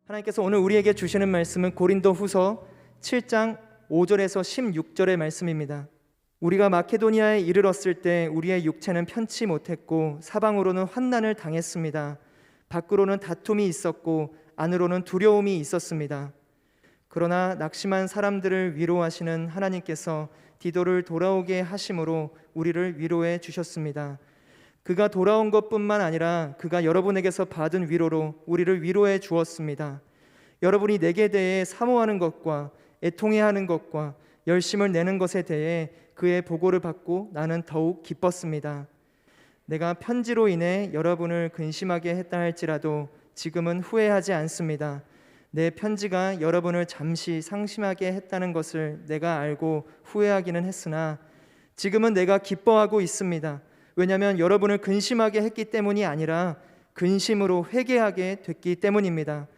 하나님께서 오늘 우리에게 주시는 말씀은 고린도후서 7장 5절에서 16절의 말씀입니다. 우리가 마케도니아에 이르렀을 때 우리의 육체는 편치 못했고 사방으로는 환난을 당했습니다. 밖으로는 다툼이 있었고 안으로는 두려움이 있었습니다. 그러나 낙심한 사람들을 위로하시는 하나님께서 디도를 돌아오게 하심으로 우리를 위로해 주셨습니다. 그가 돌아온 것뿐만 아니라 그가 여러분에게서 받은 위로로 우리를 위로해 주었습니다. 여러분이 내게 대해 사모하는 것과 애통해하는 것과 열심을 내는 것에 대해 그의 보고를 받고 나는 더욱 기뻤습니다. 내가 편지로 인해 여러분을 근심하게 했다 할지라도 지금은 후회하지 않습니다. 내 편지가 여러분을 잠시 상심하게 했다는 것을 내가 알고 후회하기는 했으나 지금은 내가 기뻐하고 있습니다. 왜냐하면 여러분을 근심하게 했기 때문이 아니라 근심으로 회개하게 됐기 때문입니다.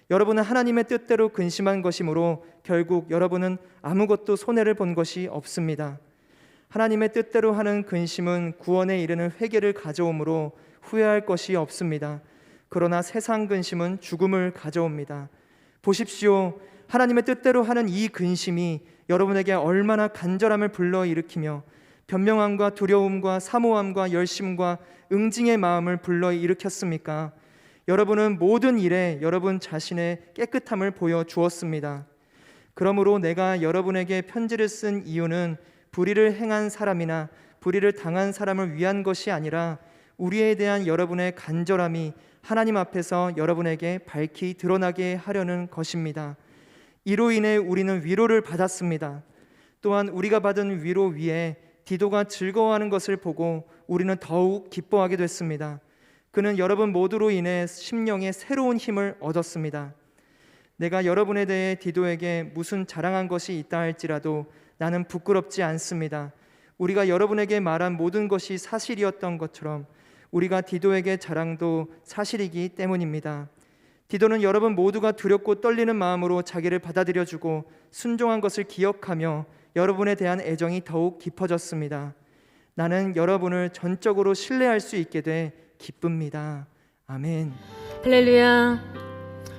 여러분은 하나님의 뜻대로 근심한 것이므로 결국 여러분은 아무것도 손해를 본 것이 없습니다. 하나님의 뜻대로 하는 근심은 구원에 이르는 회개를 가져오므로 후회할 것이 없습니다. 그러나 세상 근심은 죽음을 가져옵니다. 보십시오. 하나님의 뜻대로 하는 이 근심이 여러분에게 얼마나 간절함을 불러일으키며 변명함과 두려움과 사모함과 열심과 응징의 마음을 불러일으켰습니까? 여러분은 모든 일에 여러분 자신의 깨끗함을 보여주었습니다. 그러므로 내가 여러분에게 편지를 쓴 이유는 불의를 행한 사람이나 불의를 당한 사람을 위한 것이 아니라 우리에 대한 여러분의 간절함이 하나님 앞에서 여러분에게 밝히 드러나게 하려는 것입니다. 이로 인해 우리는 위로를 받았습니다. 또한 우리가 받은 위로 위에 디도가 즐거워하는 것을 보고 우리는 더욱 기뻐하게 됐습니다. 그는 여러분 모두로 인해 심령에 새로운 힘을 얻었습니다. 내가 여러분에 대해 디도에게 무슨 자랑한 것이 있다 할지라도 나는 부끄럽지 않습니다. 우리가 여러분에게 말한 모든 것이 사실이었던 것처럼 우리가 디도에게 자랑도 사실이기 때문입니다. 디도는 여러분 모두가 두렵고 떨리는 마음으로 자기를 받아들여주고 순종한 것을 기억하며 여러분에 대한 애정이 더욱 깊어졌습니다. 나는 여러분을 전적으로 신뢰할 수 있게 돼 기쁩니다. 아멘. 할렐루야,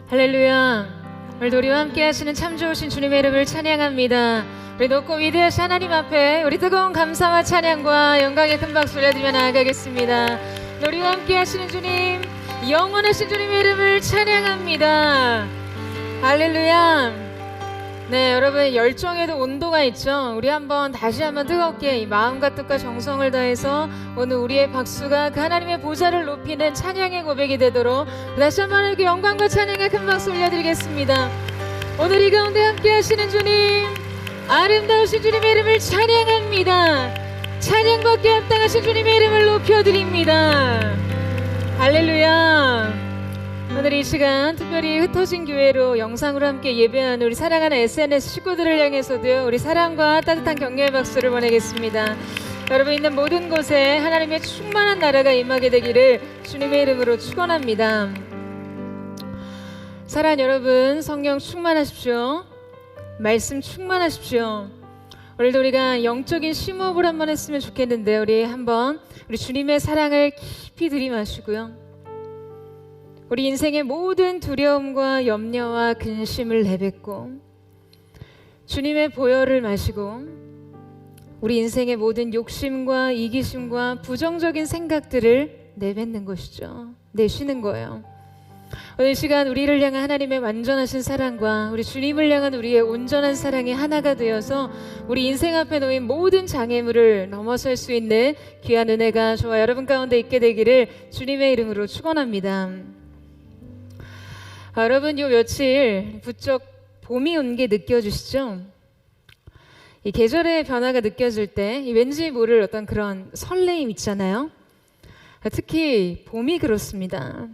할렐루야. 오늘도 우리와 함께 하시는 참 좋으신 주님의 이름을 찬양합니다. 우리 높고 위대하신 하나님 앞에 우리 뜨거운 감사와 찬양과 영광의 큰 박수 올려드리며 나아가겠습니다. 우리와 함께 하시는 주님, 영원하신 주님의 이름을 찬양합니다. 할렐루야. 네, 여러분, 열정에도 온도가 있죠. 우리 다시 한번 뜨겁게 이 마음과 뜻과 정성을 다해서 오늘 우리의 박수가 그 하나님의 보좌를 높이는 찬양의 고백이 되도록 다시 한번 이렇게 영광과 찬양의 큰 박수 올려드리겠습니다. 오늘 이 가운데 함께 하시는 주님, 아름다우신 주님의 이름을 찬양합니다. 찬양받기에 합당하신 주님의 이름을 높여드립니다. 할렐루야. 오늘 이 시간 특별히 흩어진 교회로 영상으로 함께 예배하는 우리 사랑하는 SNS 식구들을 향해서도요, 우리 사랑과 따뜻한 격려의 박수를 보내겠습니다. 여러분 있는 모든 곳에 하나님의 충만한 나라가 임하게 되기를 주님의 이름으로 축원합니다. 사랑하는 여러분, 성령 충만하십시오. 말씀 충만하십시오. 오늘도 우리가 영적인 심호흡을 한번 했으면 좋겠는데 우리 주님의 사랑을 깊이 들이마시고요, 우리 인생의 모든 두려움과 염려와 근심을 내뱉고 주님의 보혈을 마시고 우리 인생의 모든 욕심과 이기심과 부정적인 생각들을 내뱉는 것이죠. 내쉬는 거예요. 오늘 시간 우리를 향한 하나님의 완전하신 사랑과 우리 주님을 향한 우리의 온전한 사랑이 하나가 되어서 우리 인생 앞에 놓인 모든 장애물을 넘어설 수 있는 귀한 은혜가 저와 여러분 가운데 있게 되기를 주님의 이름으로 축원합니다. 여러분, 요 며칠 부쩍 봄이 온 게 느껴지시죠? 이 계절의 변화가 느껴질 때 왠지 모를 어떤 그런 설레임 있잖아요. 특히 봄이 그렇습니다.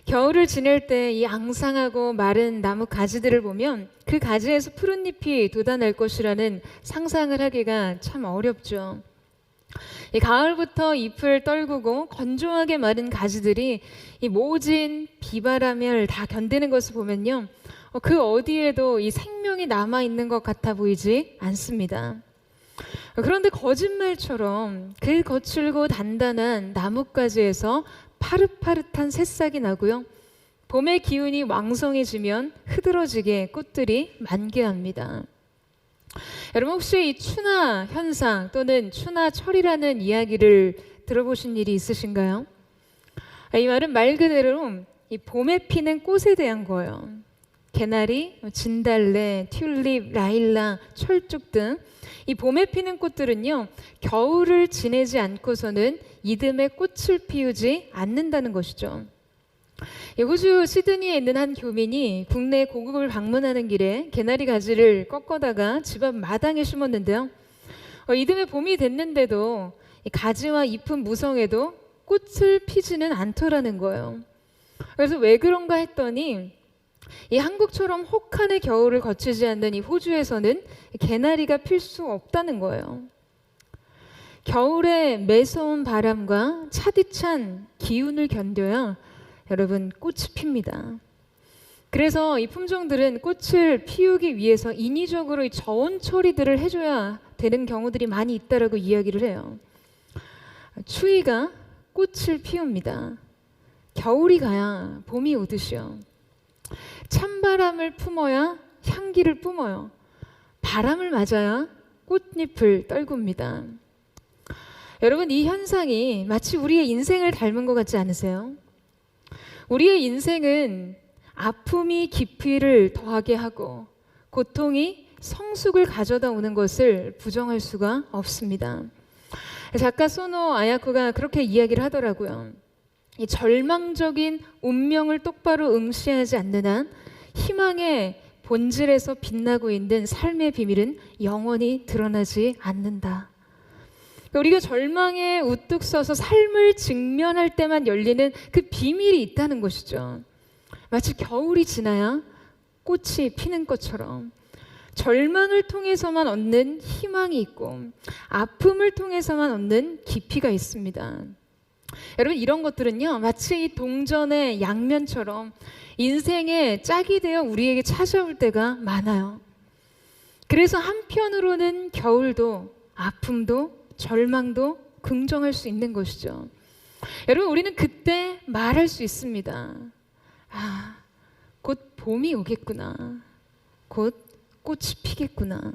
겨울을 지낼 때 이 앙상하고 마른 나무 가지들을 보면 그 가지에서 푸른 잎이 돋아날 것이라는 상상을 하기가 참 어렵죠. 이 가을부터 잎을 떨구고 건조하게 마른 가지들이 이 모진 비바람을 다 견디는 것을 보면요, 그 어디에도 이 생명이 남아있는 것 같아 보이지 않습니다. 그런데 거짓말처럼 그 거칠고 단단한 나뭇가지에서 파릇파릇한 새싹이 나고요, 봄의 기운이 왕성해지면 흐드러지게 꽃들이 만개합니다. 여러분 혹시 이 추나 현상 또는 추나철이라는 이야기를 들어보신 일이 있으신가요? 이 말은 말 그대로 이 봄에 피는 꽃에 대한 거예요. 개나리, 진달래, 튤립, 라일락, 철쭉 등 이 봄에 피는 꽃들은요, 겨울을 지내지 않고서는 이듬해 꽃을 피우지 않는다는 것이죠. 호주 시드니에 있는 한 교민이 국내 고국을 방문하는 길에 개나리 가지를 꺾어다가 집 앞 마당에 심었는데요. 이듬해 봄이 됐는데도 이 가지와 잎은 무성해도 꽃을 피지는 않더라는 거예요. 그래서 왜 그런가 했더니 이 한국처럼 혹한의 겨울을 거치지 않는 이 호주에서는 개나리가 필 수 없다는 거예요. 겨울의 매서운 바람과 차디찬 기운을 견뎌야 여러분 꽃이 핍니다. 그래서 이 품종들은 꽃을 피우기 위해서 인위적으로 이 저온 처리들을 해줘야 되는 경우들이 많이 있다라고 이야기를 해요. 추위가 꽃을 피웁니다. 겨울이 가야 봄이 오듯이요. 찬바람을 품어야 향기를 뿜어요. 바람을 맞아야 꽃잎을 떨굽니다. 여러분 이 현상이 마치 우리의 인생을 닮은 것 같지 않으세요? 우리의 인생은 아픔이 깊이를 더하게 하고 고통이 성숙을 가져다 오는 것을 부정할 수가 없습니다. 작가 소노 아야코가 그렇게 이야기를 하더라고요. 이 절망적인 운명을 똑바로 응시하지 않는 한 희망의 본질에서 빛나고 있는 삶의 비밀은 영원히 드러나지 않는다. 우리가 절망에 우뚝 서서 삶을 직면할 때만 열리는 그 비밀이 있다는 것이죠. 마치 겨울이 지나야 꽃이 피는 것처럼 절망을 통해서만 얻는 희망이 있고 아픔을 통해서만 얻는 깊이가 있습니다. 여러분 이런 것들은요 마치 이 동전의 양면처럼 인생의 짝이 되어 우리에게 찾아올 때가 많아요. 그래서 한편으로는 겨울도 아픔도 절망도 긍정할 수 있는 것이죠. 여러분 우리는 그때 말할 수 있습니다. 아, 곧 봄이 오겠구나. 곧 꽃이 피겠구나.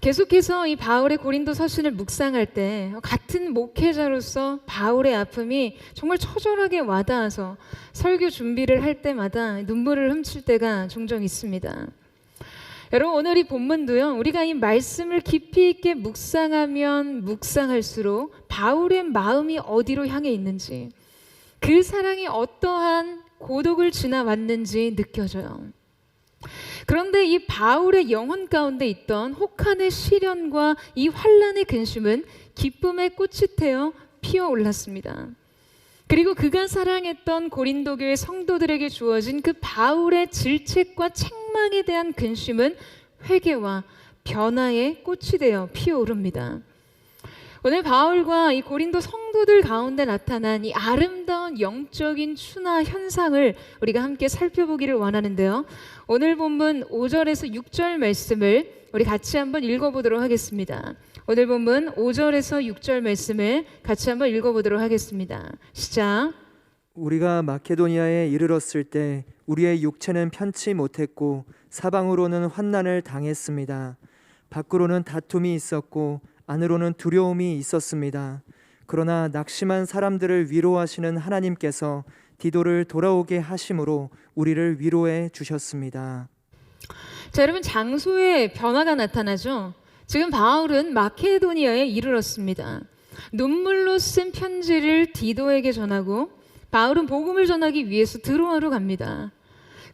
계속해서 이 바울의 고린도 서신을 묵상할 때 같은 목회자로서 바울의 아픔이 정말 처절하게 와닿아서 설교 준비를 할 때마다 눈물을 훔칠 때가 종종 있습니다. 여러분 오늘 이 본문도요 우리가 이 말씀을 깊이 있게 묵상하면 묵상할수록 바울의 마음이 어디로 향해 있는지 그 사랑이 어떠한 고독을 지나왔는지 느껴져요. 그런데 이 바울의 영혼 가운데 있던 혹한의 시련과 이 환난의 근심은 기쁨의 꽃이 태어 피어올랐습니다. 그리고 그가 사랑했던 고린도 교회 성도들에게 주어진 그 바울의 질책과 책망에 대한 근심은 회개와 변화의 꽃이 되어 피어오릅니다. 오늘 바울과 이 고린도 성도들 가운데 나타난 이 아름다운 영적인 추나 현상을 우리가 함께 살펴보기를 원하는데요. 오늘 본문 5절에서 6절 말씀을 우리 같이 한번 읽어보도록 하겠습니다. 오늘 본문 5절에서 6절 말씀을 같이 한번 읽어보도록 하겠습니다. 시작. 우리가 마케도니아에 이르렀을 때 우리의 육체는 편치 못했고 사방으로는 환난을 당했습니다. 밖으로는 다툼이 있었고 안으로는 두려움이 있었습니다. 그러나 낙심한 사람들을 위로하시는 하나님께서 디도를 돌아오게 하심으로 우리를 위로해 주셨습니다. 자, 여러분 장소에 변화가 나타나죠. 지금 바울은 마케도니아에 이르렀습니다. 눈물로 쓴 편지를 디도에게 전하고 바울은 복음을 전하기 위해서 드로아로 갑니다.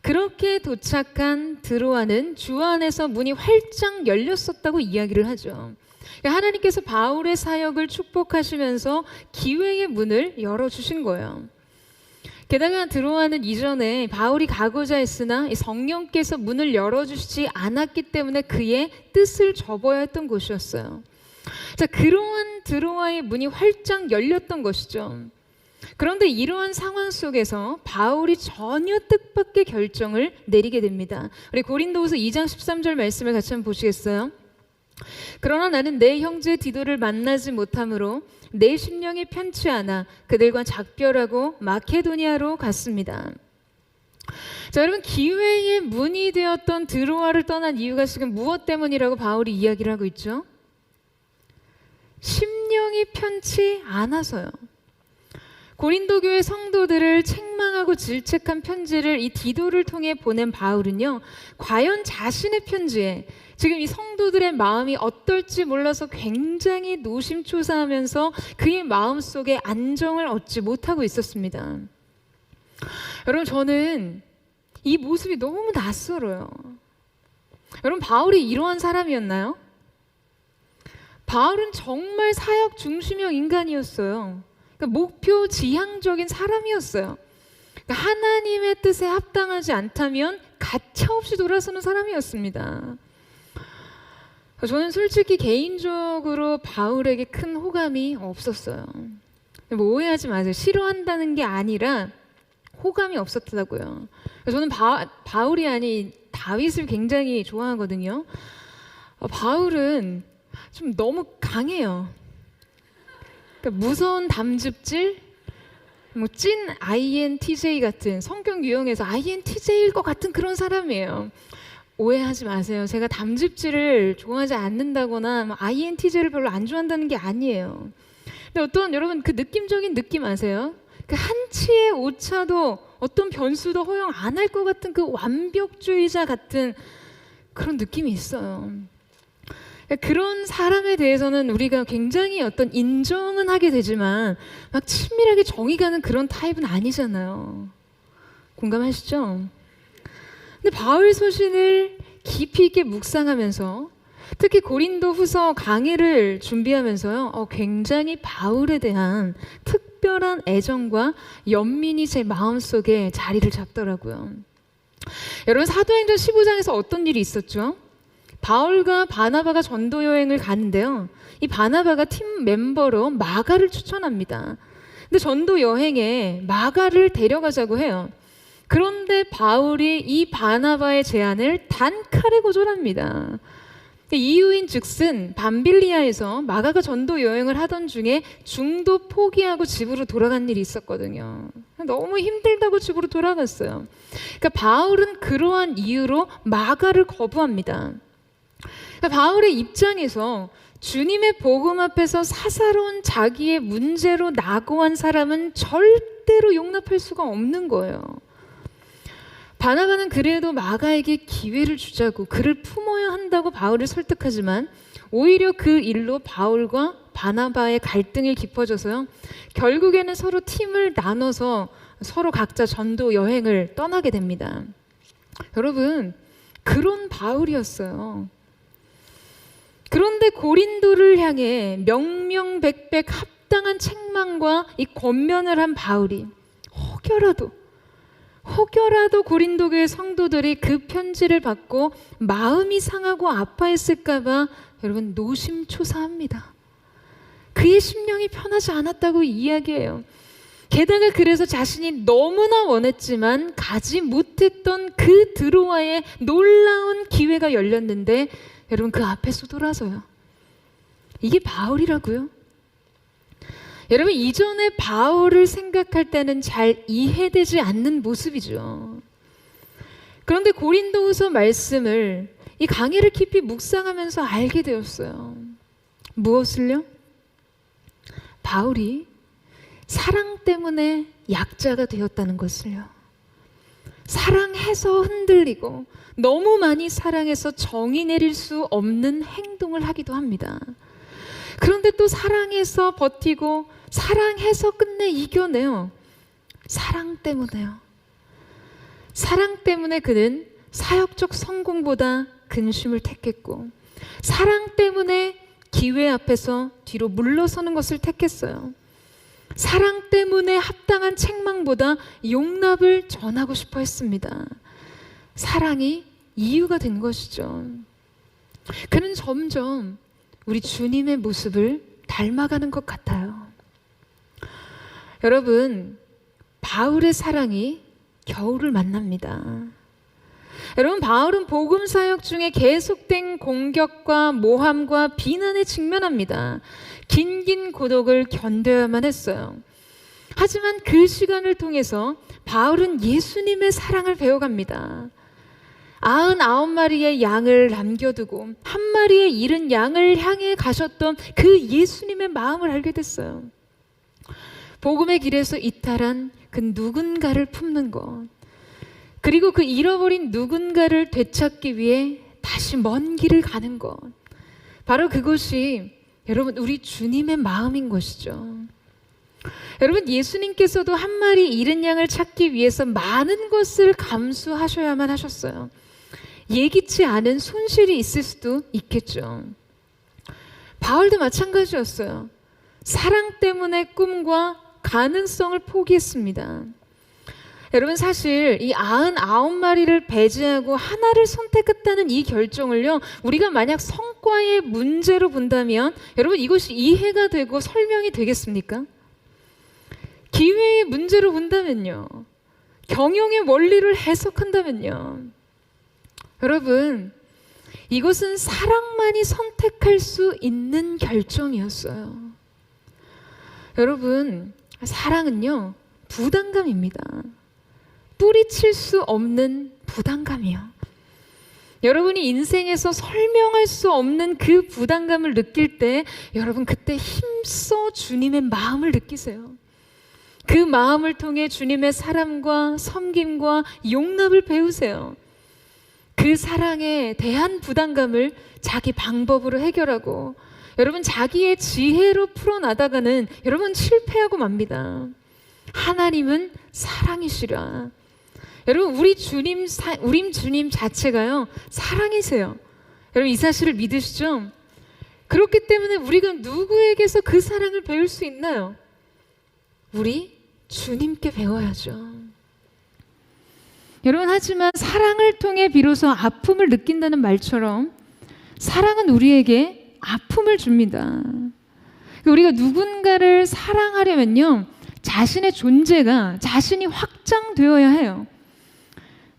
그렇게 도착한 드로아는 주 안에서 문이 활짝 열렸었다고 이야기를 하죠. 하나님께서 바울의 사역을 축복하시면서 기회의 문을 열어주신 거예요. 게다가 드로아는 이전에 바울이 가고자 했으나 성령께서 문을 열어주시지 않았기 때문에 그의 뜻을 접어야 했던 곳이었어요. 자, 그러한 드로아의 문이 활짝 열렸던 것이죠. 그런데 이러한 상황 속에서 바울이 전혀 뜻밖의 결정을 내리게 됩니다. 우리 고린도후서 2장 13절 말씀을 같이 한번 보시겠어요? 그러나 나는 내 형제 디도를 만나지 못함으로 내 심령이 편치 않아 그들과 작별하고 마케도니아로 갔습니다. 자, 여러분, 기회의 문이 되었던 드로아를 떠난 이유가 지금 무엇 때문이라고 바울이 이야기를 하고 있죠? 심령이 편치 않아서요. 고린도 교회 성도들을 책망하고 질책한 편지를 이 디도를 통해 보낸 바울은요, 과연 자신의 편지에 지금 이 성도들의 마음이 어떨지 몰라서 굉장히 노심초사하면서 그의 마음속에 안정을 얻지 못하고 있었습니다. 여러분, 저는 이 모습이 너무 낯설어요. 여러분, 바울이 이러한 사람이었나요? 바울은 정말 사역 중심형 인간이었어요. 그러니까 목표 지향적인 사람이었어요. 그러니까 하나님의 뜻에 합당하지 않다면 가차없이 돌아서는 사람이었습니다. 저는 솔직히 개인적으로 바울에게 큰 호감이 없었어요. 뭐 오해하지 마세요. 싫어한다는 게 아니라 호감이 없었다고요. 저는 바울이 아닌 다윗을 굉장히 좋아하거든요. 바울은 좀 너무 강해요. 그러니까 무서운 담즙질, 뭐 찐 INTJ 같은, 성경 유형에서 INTJ일 것 같은 그런 사람이에요. 오해하지 마세요. 제가 담즙질을 좋아하지 않는다거나 INTJ를 별로 안 좋아한다는 게 아니에요. 근데 어떤, 여러분, 그 느낌적인 느낌 아세요? 그 한치의 오차도 어떤 변수도 허용 안 할 것 같은 그 완벽주의자 같은 그런 느낌이 있어요. 그런 사람에 대해서는 우리가 굉장히 어떤 인정은 하게 되지만 막 친밀하게 정이 가는 그런 타입은 아니잖아요. 공감하시죠? 근데 바울 소신을 깊이 있게 묵상하면서 특히 고린도 후서 강의를 준비하면서요, 굉장히 바울에 대한 특별한 애정과 연민이 제 마음속에 자리를 잡더라고요. 여러분, 사도행전 15장에서 어떤 일이 있었죠? 바울과 바나바가 전도 여행을 가는데요, 이 바나바가 팀 멤버로 마가를 추천합니다. 근데 전도 여행에 마가를 데려가자고 해요. 그런데 바울이 이 바나바의 제안을 단칼에 거절합니다. 이유인 즉슨 밤빌리아에서 마가가 전도 여행을 하던 중에 중도 포기하고 집으로 돌아간 일이 있었거든요. 너무 힘들다고 집으로 돌아갔어요. 그러니까 바울은 그러한 이유로 마가를 거부합니다. 그러니까 바울의 입장에서 주님의 복음 앞에서 사사로운 자기의 문제로 낙오한 사람은 절대로 용납할 수가 없는 거예요. 바나바는 그래도 마가에게 기회를 주자고 그를 품어야 한다고 바울을 설득하지만 오히려 그 일로 바울과 바나바의 갈등이 깊어져서요, 결국에는 서로 팀을 나눠서 서로 각자 전도 여행을 떠나게 됩니다. 여러분, 그런 바울이었어요. 그런데 고린도를 향해 명명백백 합당한 책망과 이 권면을 한 바울이 혹여라도 고린도 교회 성도들이 그 편지를 받고 마음이 상하고 아파했을까봐 여러분 노심초사합니다. 그의 심령이 편하지 않았다고 이야기해요. 게다가 그래서 자신이 너무나 원했지만 가지 못했던 그 드로아의 놀라운 기회가 열렸는데 여러분 그 앞에서 돌아서요. 이게 바울이라고요? 여러분, 이전에 바울을 생각할 때는 잘 이해되지 않는 모습이죠. 그런데 고린도후서 말씀을 이 강의를 깊이 묵상하면서 알게 되었어요. 무엇을요? 바울이 사랑 때문에 약자가 되었다는 것을요. 사랑해서 흔들리고 너무 많이 사랑해서 정의 내릴 수 없는 행동을 하기도 합니다. 그런데 또 사랑해서 버티고 사랑해서 끝내 이겨내요. 사랑 때문에요. 사랑 때문에 그는 사역적 성공보다 근심을 택했고 사랑 때문에 기회 앞에서 뒤로 물러서는 것을 택했어요. 사랑 때문에 합당한 책망보다 용납을 전하고 싶어 했습니다. 사랑이 이유가 된 것이죠. 그는 점점 우리 주님의 모습을 닮아가는 것 같아요. 여러분, 바울의 사랑이 겨울을 만납니다. 여러분, 바울은 복음 사역 중에 계속된 공격과 모함과 비난에 직면합니다. 긴 고독을 견뎌야만 했어요. 하지만 그 시간을 통해서 바울은 예수님의 사랑을 배워갑니다. 99마리의 양을 남겨두고 한 마리의 잃은 양을 향해 가셨던 그 예수님의 마음을 알게 됐어요. 복음의 길에서 이탈한 그 누군가를 품는 것, 그리고 그 잃어버린 누군가를 되찾기 위해 다시 먼 길을 가는 것, 바로 그것이 여러분 우리 주님의 마음인 것이죠. 여러분, 예수님께서도 한 마리 잃은 양을 찾기 위해서 많은 것을 감수하셔야만 하셨어요. 예기치 않은 손실이 있을 수도 있겠죠. 바울도 마찬가지였어요. 사랑 때문에 꿈과 가능성을 포기했습니다. 여러분, 사실 이 99마리를 배제하고 하나를 선택했다는 이 결정을요, 우리가 만약 성과의 문제로 본다면 여러분 이것이 이해가 되고 설명이 되겠습니까? 기회의 문제로 본다면요, 경영의 원리를 해석한다면요, 여러분 이것은 사랑만이 선택할 수 있는 결정이었어요. 여러분, 사랑은요 부담감입니다. 뿌리칠 수 없는 부담감이요. 여러분이 인생에서 설명할 수 없는 그 부담감을 느낄 때 여러분 그때 힘써 주님의 마음을 느끼세요. 그 마음을 통해 주님의 사랑과 섬김과 용납을 배우세요. 그 사랑에 대한 부담감을 자기 방법으로 해결하고 여러분 자기의 지혜로 풀어나다가는 여러분 실패하고 맙니다. 하나님은 사랑이시라. 여러분 우리 주님 자체가요 사랑이세요. 여러분 이 사실을 믿으시죠? 그렇기 때문에 우리가 누구에게서 그 사랑을 배울 수 있나요? 우리 주님께 배워야죠. 여러분, 하지만 사랑을 통해 비로소 아픔을 느낀다는 말처럼 사랑은 우리에게 아픔을 줍니다. 우리가 누군가를 사랑하려면요 자신의 존재가 자신이 확장되어야 해요.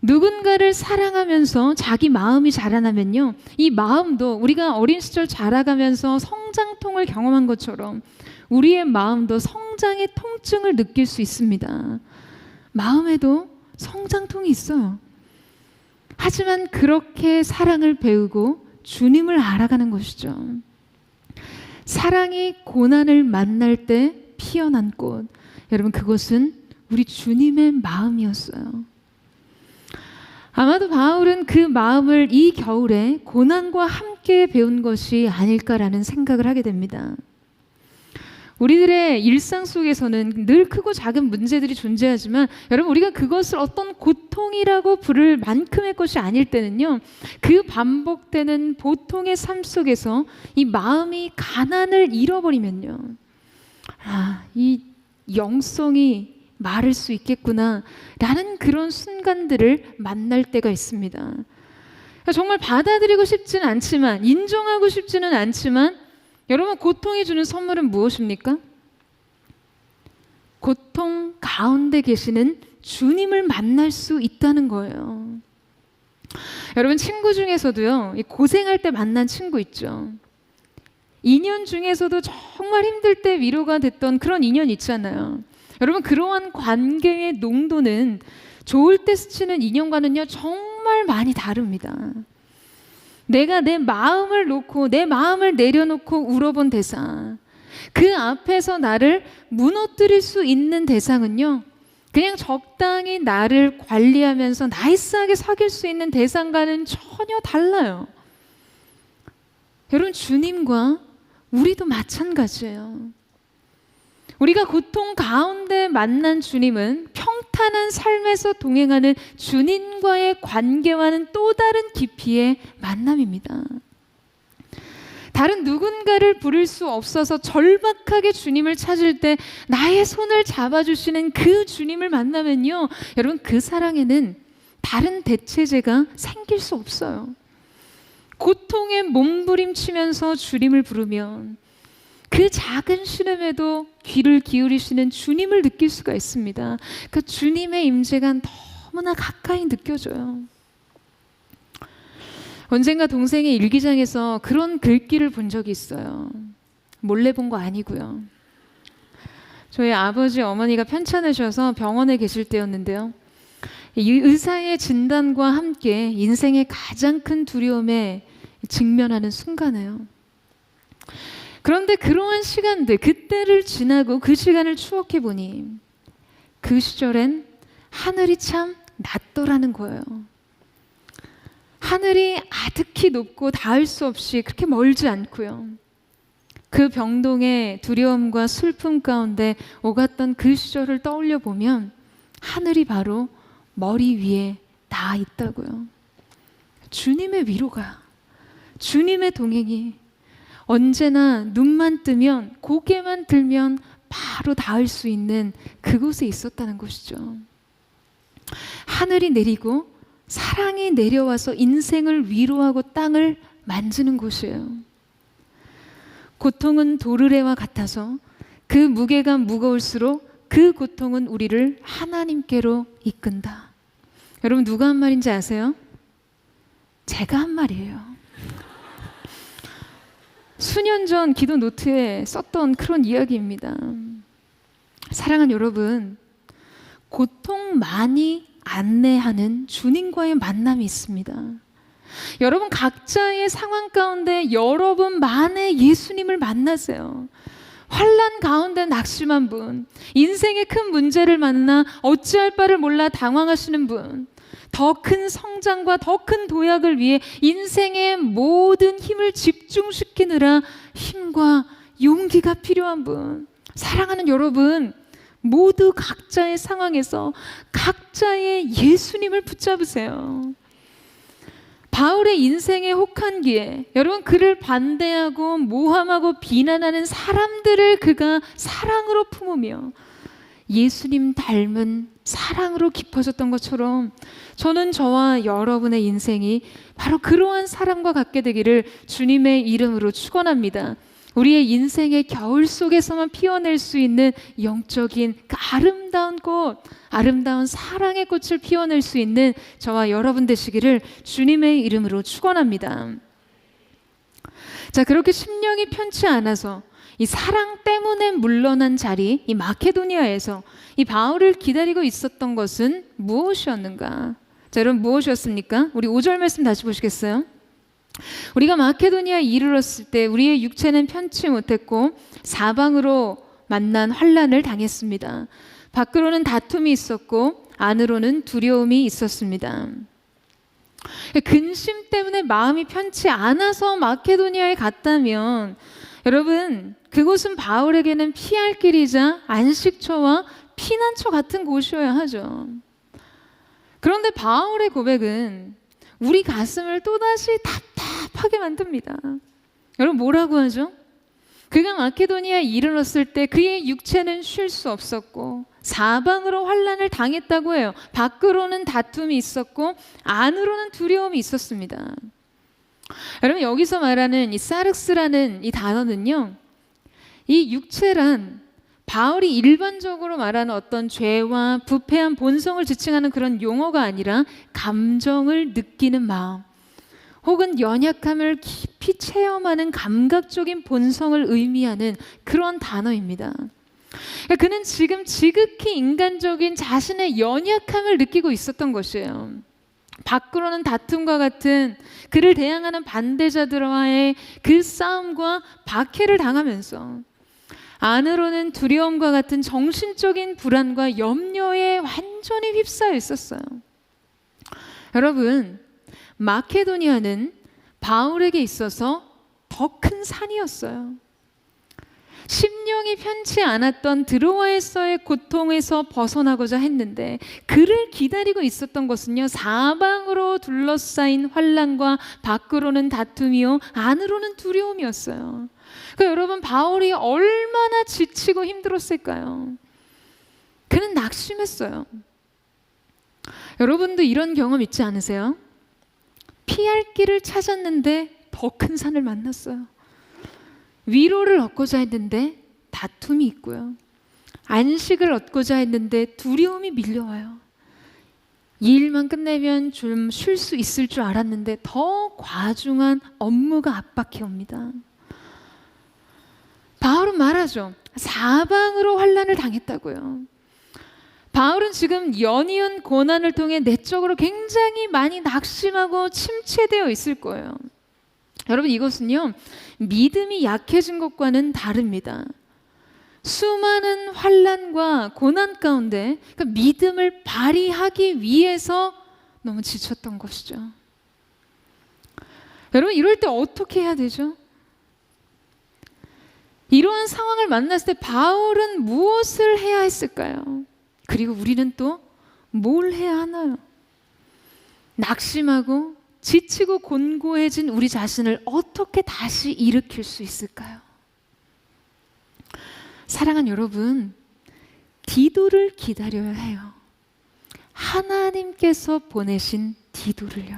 누군가를 사랑하면서 자기 마음이 자라나면요 이 마음도 우리가 어린 시절 자라가면서 성장통을 경험한 것처럼 우리의 마음도 성장의 통증을 느낄 수 있습니다. 마음에도 성장통이 있어요. 하지만 그렇게 사랑을 배우고 주님을 알아가는 것이죠. 사랑이 고난을 만날 때 피어난 꽃, 여러분 그것은 우리 주님의 마음이었어요. 아마도 바울은 그 마음을 이 겨울에 고난과 함께 배운 것이 아닐까라는 생각을 하게 됩니다. 우리들의 일상 속에서는 늘 크고 작은 문제들이 존재하지만 여러분 우리가 그것을 어떤 고통이라고 부를 만큼의 것이 아닐 때는요 그 반복되는 보통의 삶 속에서 이 마음이 가난을 잃어버리면요 이 영성이 마를 수 있겠구나 라는 그런 순간들을 만날 때가 있습니다. 정말 받아들이고 싶지는 않지만 인정하고 싶지는 않지만 여러분 고통이 주는 선물은 무엇입니까? 고통 가운데 계시는 주님을 만날 수 있다는 거예요. 여러분 친구 중에서도요 고생할 때 만난 친구 있죠. 인연 중에서도 정말 힘들 때 위로가 됐던 그런 인연 있잖아요. 여러분 그러한 관계의 농도는 좋을 때 스치는 인연과는요 정말 많이 다릅니다. 내가 내 마음을 놓고 내 마음을 내려놓고 울어본 대상, 그 앞에서 나를 무너뜨릴 수 있는 대상은요 그냥 적당히 나를 관리하면서 나이스하게 사귈 수 있는 대상과는 전혀 달라요. 여러분 주님과 우리도 마찬가지예요. 우리가 고통 가운데 만난 주님은 평탄한 삶에서 동행하는 주님과의 관계와는 또 다른 깊이의 만남입니다. 다른 누군가를 부를 수 없어서 절박하게 주님을 찾을 때 나의 손을 잡아주시는 그 주님을 만나면요 여러분 그 사랑에는 다른 대체제가 생길 수 없어요. 고통에 몸부림치면서 주님을 부르면 그 작은 신음에도 귀를 기울이시는 주님을 느낄 수가 있습니다. 그 주님의 임재가 너무나 가까이 느껴져요. 언젠가 동생의 일기장에서 그런 글귀를 본 적이 있어요. 몰래 본 거 아니고요. 저희 아버지 어머니가 편찮으셔서 병원에 계실 때였는데요. 이 의사의 진단과 함께 인생의 가장 큰 두려움에 직면하는 순간이에요. 그런데 그러한 시간들, 그때를 지나고 그 시간을 추억해 보니 그 시절엔 하늘이 참 낮더라는 거예요. 하늘이 아득히 높고 닿을 수 없이 그렇게 멀지 않고요. 그 병동의 두려움과 슬픔 가운데 오갔던 그 시절을 떠올려 보면 하늘이 바로 머리 위에 닿아 있다고요. 주님의 위로가, 주님의 동행이 언제나 눈만 뜨면, 고개만 들면 바로 닿을 수 있는 그곳에 있었다는 것이죠. 하늘이 내리고 사랑이 내려와서 인생을 위로하고 땅을 만지는 곳이에요. 고통은 도르래와 같아서 그 무게가 무거울수록 그 고통은 우리를 하나님께로 이끈다. 여러분 누가 한 말인지 아세요? 제가 한 말이에요. 수년 전 기도 노트에 썼던 그런 이야기입니다. 사랑하는 여러분, 고통 많이 안내하는 주님과의 만남이 있습니다. 여러분 각자의 상황 가운데 여러분만의 예수님을 만나세요. 환난 가운데 낙심한 분, 인생의 큰 문제를 만나 어찌할 바를 몰라 당황하시는 분, 더 큰 성장과 더 큰 도약을 위해 인생의 모든 힘을 집중시키느라 힘과 용기가 필요한 분, 사랑하는 여러분, 모두 각자의 상황에서 각자의 예수님을 붙잡으세요. 바울의 인생의 혹한기에 여러분 그를 반대하고 모함하고 비난하는 사람들을 그가 사랑으로 품으며 예수님 닮은 사랑으로 깊어졌던 것처럼 저는 저와 여러분의 인생이 바로 그러한 사람과 같게 되기를 주님의 이름으로 축원합니다. 우리의 인생의 겨울 속에서만 피워낼 수 있는 영적인 그 아름다운 꽃, 아름다운 사랑의 꽃을 피워낼 수 있는 저와 여러분 되시기를 주님의 이름으로 축원합니다. 자, 그렇게 심령이 편치 않아서 이 사랑 때문에 물러난 자리, 이 마케도니아에서 이 바울을 기다리고 있었던 것은 무엇이었는가? 자, 여러분 무엇이었습니까? 우리 5절 말씀 다시 보시겠어요? 우리가 마케도니아에 이르렀을 때 우리의 육체는 편치 못했고 사방으로 만난 환난을 당했습니다. 밖으로는 다툼이 있었고 안으로는 두려움이 있었습니다. 근심 때문에 마음이 편치 않아서 마케도니아에 갔다면 여러분 그곳은 바울에게는 피할 길이자 안식처와 피난처 같은 곳이어야 하죠. 그런데 바울의 고백은 우리 가슴을 또다시 답답하게 만듭니다. 여러분 뭐라고 하죠? 그가 마케도니아에 이르렀을 때 그의 육체는 쉴 수 없었고 사방으로 환난을 당했다고 해요. 밖으로는 다툼이 있었고 안으로는 두려움이 있었습니다. 여러분 여기서 말하는 이 사륵스라는 이 단어는요, 이 육체란 바울이 일반적으로 말하는 어떤 죄와 부패한 본성을 지칭하는 그런 용어가 아니라 감정을 느끼는 마음 혹은 연약함을 깊이 체험하는 감각적인 본성을 의미하는 그런 단어입니다. 그러니까 그는 지금 지극히 인간적인 자신의 연약함을 느끼고 있었던 것이에요. 밖으로는 다툼과 같은 그를 대항하는 반대자들과의 그 싸움과 박해를 당하면서 안으로는 두려움과 같은 정신적인 불안과 염려에 완전히 휩싸여 있었어요. 여러분, 마케도니아는 바울에게 있어서 더 큰 산이었어요. 심령이 편치 않았던 드로아에서의 고통에서 벗어나고자 했는데 그를 기다리고 있었던 것은요, 사방으로 둘러싸인 환난과 밖으로는 다툼이요 안으로는 두려움이었어요. 그러니까 여러분 바울이 얼마나 지치고 힘들었을까요? 그는 낙심했어요. 여러분도 이런 경험 있지 않으세요? 피할 길을 찾았는데 더 큰 산을 만났어요. 위로를 얻고자 했는데 다툼이 있고요. 안식을 얻고자 했는데 두려움이 밀려와요. 이 일만 끝내면 좀 쉴 수 있을 줄 알았는데 더 과중한 업무가 압박해 옵니다. 바울은 말하죠. 사방으로 환난을 당했다고요. 바울은 지금 연이은 고난을 통해 내적으로 굉장히 많이 낙심하고 침체되어 있을 거예요. 여러분, 이것은요, 믿음이 약해진 것과는 다릅니다. 수많은 환난과 고난 가운데 그 믿음을 발휘하기 위해서 너무 지쳤던 것이죠. 여러분, 이럴 때 어떻게 해야 되죠? 이러한 상황을 만났을 때 바울은 무엇을 해야 했을까요? 그리고 우리는 또 뭘 해야 하나요? 낙심하고 지치고 곤고해진 우리 자신을 어떻게 다시 일으킬 수 있을까요? 사랑하는 여러분, 디도를 기다려야 해요. 하나님께서 보내신 디도를요.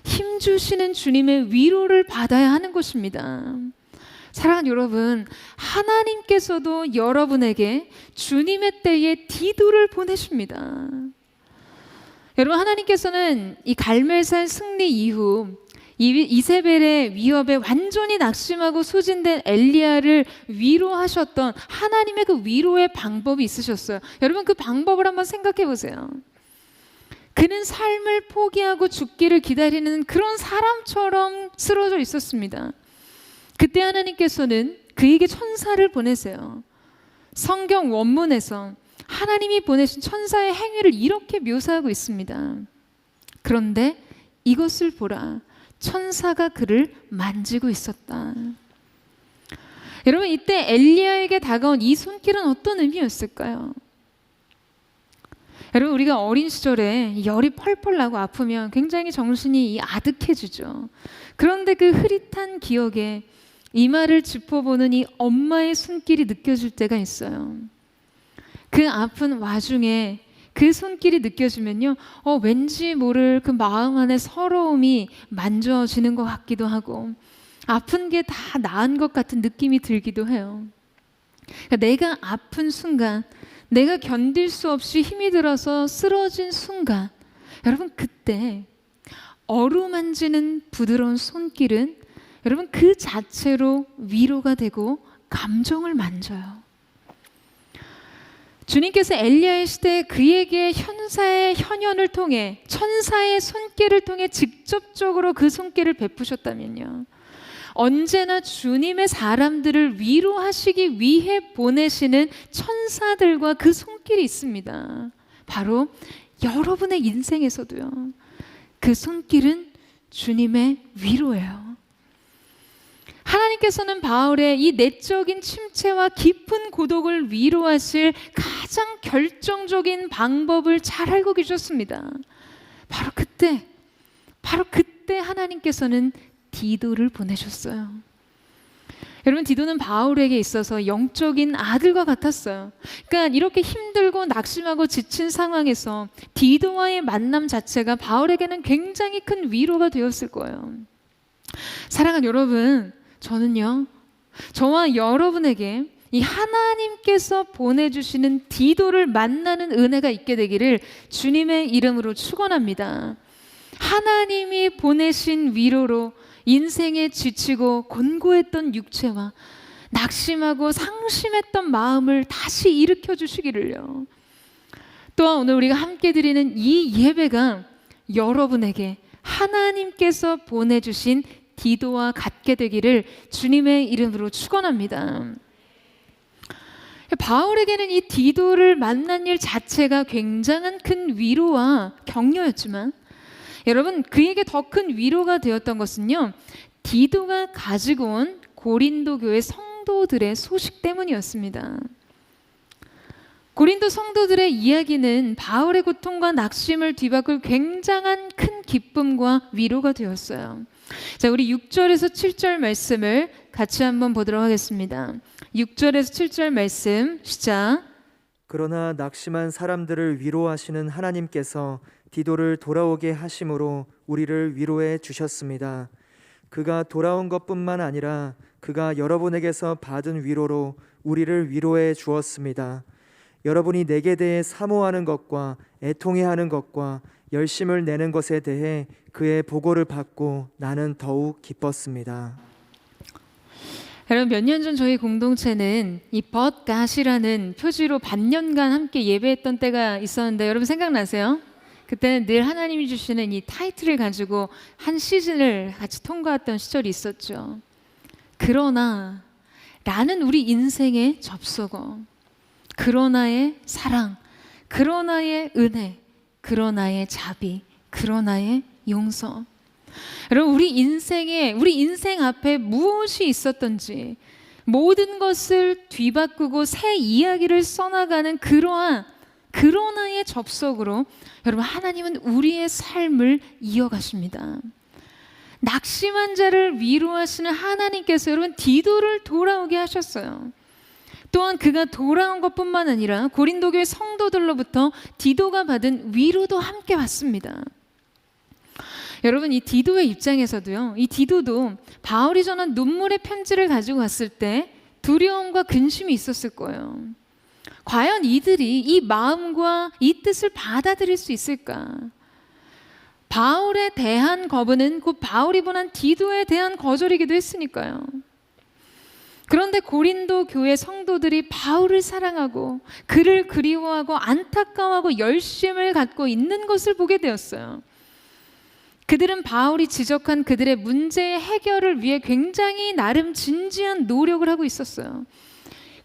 힘주시는 주님의 위로를 받아야 하는 것입니다. 사랑하는 여러분, 하나님께서도 여러분에게 주님의 때에 디도를 보내십니다. 여러분, 하나님께서는 이 갈멜산 승리 이후 이세벨의 위협에 완전히 낙심하고 소진된 엘리야를 위로하셨던 하나님의 그 위로의 방법이 있으셨어요. 여러분, 그 방법을 한번 생각해 보세요. 그는 삶을 포기하고 죽기를 기다리는 그런 사람처럼 쓰러져 있었습니다. 그때 하나님께서는 그에게 천사를 보내세요. 성경 원문에서 하나님이 보내신 천사의 행위를 이렇게 묘사하고 있습니다. 그런데 이것을 보라. 천사가 그를 만지고 있었다. 여러분, 이때 엘리야에게 다가온 이 손길은 어떤 의미였을까요? 여러분, 우리가 어린 시절에 열이 펄펄 나고 아프면 굉장히 정신이 아득해지죠. 그런데 그 흐릿한 기억에 이마를 짚어보는 이 엄마의 손길이 느껴질 때가 있어요. 그 아픈 와중에 그 손길이 느껴지면요, 왠지 모를 그 마음 안에 서러움이 만져지는 것 같기도 하고 아픈 게 다 나은 것 같은 느낌이 들기도 해요. 그러니까 내가 아픈 순간, 내가 견딜 수 없이 힘이 들어서 쓰러진 순간, 여러분, 그때 어루만지는 부드러운 손길은 여러분 그 자체로 위로가 되고 감정을 만져요. 주님께서 엘리야의 시대에 그에게 현사의 현현을 통해 천사의 손길을 통해 직접적으로 그 손길을 베푸셨다면요, 언제나 주님의 사람들을 위로하시기 위해 보내시는 천사들과 그 손길이 있습니다. 바로 여러분의 인생에서도요, 그 손길은 주님의 위로예요. 하나님께서는 바울의 이 내적인 침체와 깊은 고독을 위로하실 가장 결정적인 방법을 잘 알고 계셨습니다. 바로 그때 하나님께서는 디도를 보내셨어요. 여러분, 디도는 바울에게 있어서 영적인 아들과 같았어요. 그러니까 이렇게 힘들고 낙심하고 지친 상황에서 디도와의 만남 자체가 바울에게는 굉장히 큰 위로가 되었을 거예요. 사랑하는 여러분, 저는요, 저와 여러분에게 이 하나님께서 보내주시는 디도를 만나는 은혜가 있게 되기를 주님의 이름으로 축원합니다. 하나님이 보내신 위로로 인생에 지치고 곤고했던 육체와 낙심하고 상심했던 마음을 다시 일으켜 주시기를요. 또한 오늘 우리가 함께 드리는 이 예배가 여러분에게 하나님께서 보내주신 디도와 같게 되기를 주님의 이름으로 축원합니다. 바울에게는 이 디도를 만난 일 자체가 굉장한 큰 위로와 격려였지만, 여러분, 그에게 더 큰 위로가 되었던 것은요, 디도가 가지고 온 고린도 교회 성도들의 소식 때문이었습니다. 고린도 성도들의 이야기는 바울의 고통과 낙심을 뒤바꿀 굉장한 큰 기쁨과 위로가 되었어요. 자, 우리 6절에서 7절 말씀을 같이 한번 보도록 하겠습니다. 6절에서 7절 말씀 시작. 그러나 낙심한 사람들을 위로하시는 하나님께서 디도를 돌아오게 하심으로 우리를 위로해 주셨습니다. 그가 돌아온 것뿐만 아니라 그가 여러분에게서 받은 위로로 우리를 위로해 주었습니다. 여러분이 내게 대해 사모하는 것과 애통해하는 것과 열심을 내는 것에 대해 그의 보고를 받고 나는 더욱 기뻤습니다. 여러분, 몇 년 전 저희 공동체는 이 But God이라는 표지로 반년간 함께 예배했던 때가 있었는데 여러분 생각나세요? 그때는 늘 하나님이 주시는 이 타이틀을 가지고 한 시즌을 같이 통과했던 시절이 있었죠. 그러나 라는 우리 인생의 접속어, 그러나의 사랑, 그러나의 은혜, 그러나의 자비, 그러나의 용서. 여러분, 우리 인생 앞에 무엇이 있었던지 모든 것을 뒤바꾸고 새 이야기를 써나가는 그러나의 접속으로 여러분, 하나님은 우리의 삶을 이어가십니다. 낙심한 자를 위로하시는 하나님께서 여러분 디도를 돌아오게 하셨어요. 또한 그가 돌아온 것뿐만 아니라 고린도 교회 성도들로부터 디도가 받은 위로도 함께 받습니다. 여러분, 이 디도의 입장에서도요, 이 디도도 바울이 전한 눈물의 편지를 가지고 왔을 때 두려움과 근심이 있었을 거예요. 과연 이들이 이 마음과 이 뜻을 받아들일 수 있을까? 바울에 대한 거부는 곧 바울이 보낸 디도에 대한 거절이기도 했으니까요. 그런데 고린도 교회 성도들이 바울을 사랑하고 그를 그리워하고 안타까워하고 열심을 갖고 있는 것을 보게 되었어요. 그들은 바울이 지적한 그들의 문제의 해결을 위해 굉장히 나름 진지한 노력을 하고 있었어요.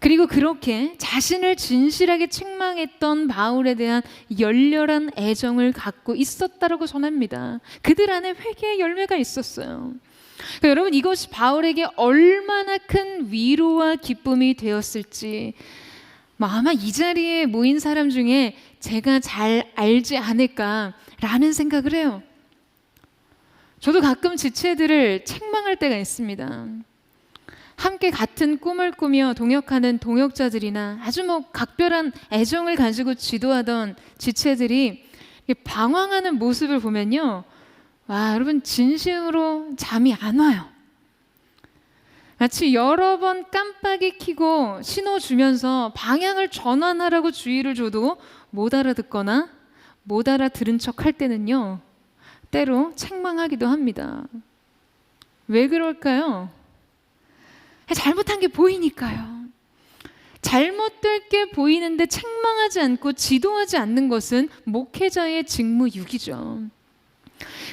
그리고 그렇게 자신을 진실하게 책망했던 바울에 대한 열렬한 애정을 갖고 있었다라고 전합니다. 그들 안에 회개의 열매가 있었어요. 그러니까 여러분, 이것이 바울에게 얼마나 큰 위로와 기쁨이 되었을지 아마 이 자리에 모인 사람 중에 제가 잘 알지 않을까라는 생각을 해요. 저도 가끔 지체들을 책망할 때가 있습니다. 함께 같은 꿈을 꾸며 동역하는 동역자들이나 아주 각별한 애정을 가지고 지도하던 지체들이 방황하는 모습을 보면요, 와, 여러분 진심으로 잠이 안 와요. 마치 여러 번 깜빡이 켜고 신호 주면서 방향을 전환하라고 주의를 줘도 못 알아듣거나 못 알아들은 척 할 때는요, 때로 책망하기도 합니다. 왜 그럴까요? 잘못한 게 보이니까요. 잘못될 게 보이는데 책망하지 않고 지도하지 않는 것은 목회자의 직무유기죠.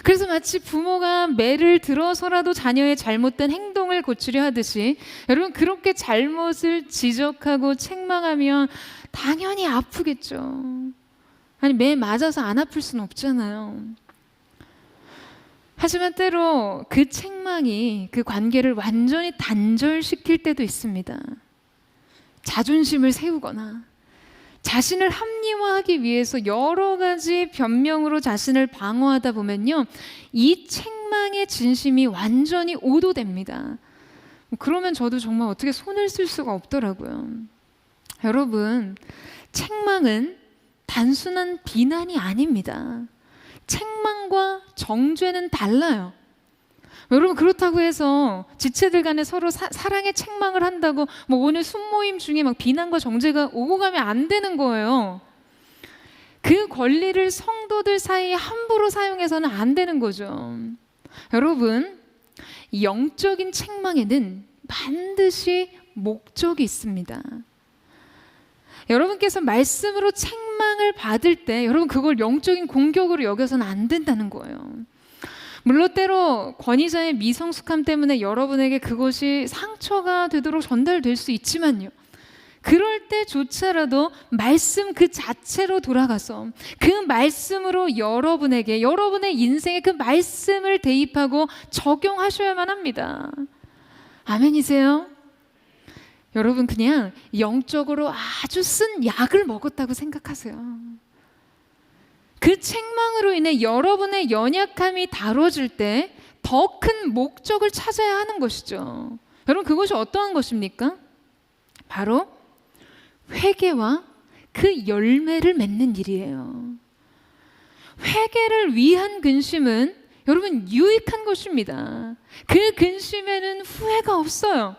그래서 마치 부모가 매를 들어서라도 자녀의 잘못된 행동을 고치려 하듯이 여러분, 그렇게 잘못을 지적하고 책망하면 당연히 아프겠죠. 아니, 매 맞아서 안 아플 수는 없잖아요. 하지만 때로 그 책망이 그 관계를 완전히 단절시킬 때도 있습니다. 자존심을 세우거나 자신을 합리화하기 위해서 여러 가지 변명으로 자신을 방어하다 보면요, 이 책망의 진심이 완전히 오도됩니다. 그러면 저도 정말 어떻게 손을 쓸 수가 없더라고요. 여러분, 책망은 단순한 비난이 아닙니다. 책망과 정죄는 달라요. 여러분, 그렇다고 해서 지체들 간에 서로 사랑의 책망을 한다고 오늘 순모임 중에 비난과 정죄가 오고 가면 안 되는 거예요. 그 권리를 성도들 사이에 함부로 사용해서는 안 되는 거죠. 여러분, 영적인 책망에는 반드시 목적이 있습니다. 여러분께서 말씀으로 책망을 받을 때 여러분, 그걸 영적인 공격으로 여겨서는 안 된다는 거예요. 물론 때로 권위자의 미성숙함 때문에 여러분에게 그것이 상처가 되도록 전달될 수 있지만요, 그럴 때조차라도 말씀 그 자체로 돌아가서 그 말씀으로 여러분에게 여러분의 인생에 그 말씀을 대입하고 적용하셔야만 합니다. 아멘이세요? 여러분, 그냥 영적으로 아주 쓴 약을 먹었다고 생각하세요. 그 책망으로 인해 여러분의 연약함이 다뤄질 때 더 큰 목적을 찾아야 하는 것이죠. 여러분, 그것이 어떠한 것입니까? 바로 회개와 그 열매를 맺는 일이에요. 회개를 위한 근심은 여러분 유익한 것입니다. 그 근심에는 후회가 없어요.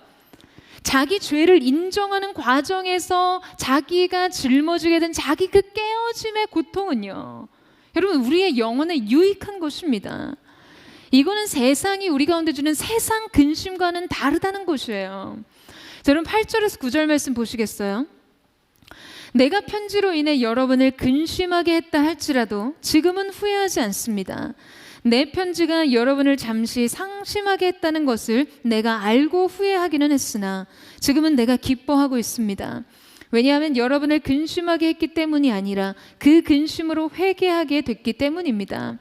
자기 죄를 인정하는 과정에서 자기가 짊어지게 된 자기 그 깨어짐의 고통은요, 여러분 우리의 영혼에 유익한 것입니다. 이거는 세상이 우리 가운데 주는 세상 근심과는 다르다는 것이에요. 자, 여러분 8절에서 9절 말씀 보시겠어요? 내가 편지로 인해 여러분을 근심하게 했다 할지라도 지금은 후회하지 않습니다. 내 편지가 여러분을 잠시 상심하게 했다는 것을 내가 알고 후회하기는 했으나 지금은 내가 기뻐하고 있습니다. 왜냐하면 여러분을 근심하게 했기 때문이 아니라 그 근심으로 회개하게 됐기 때문입니다.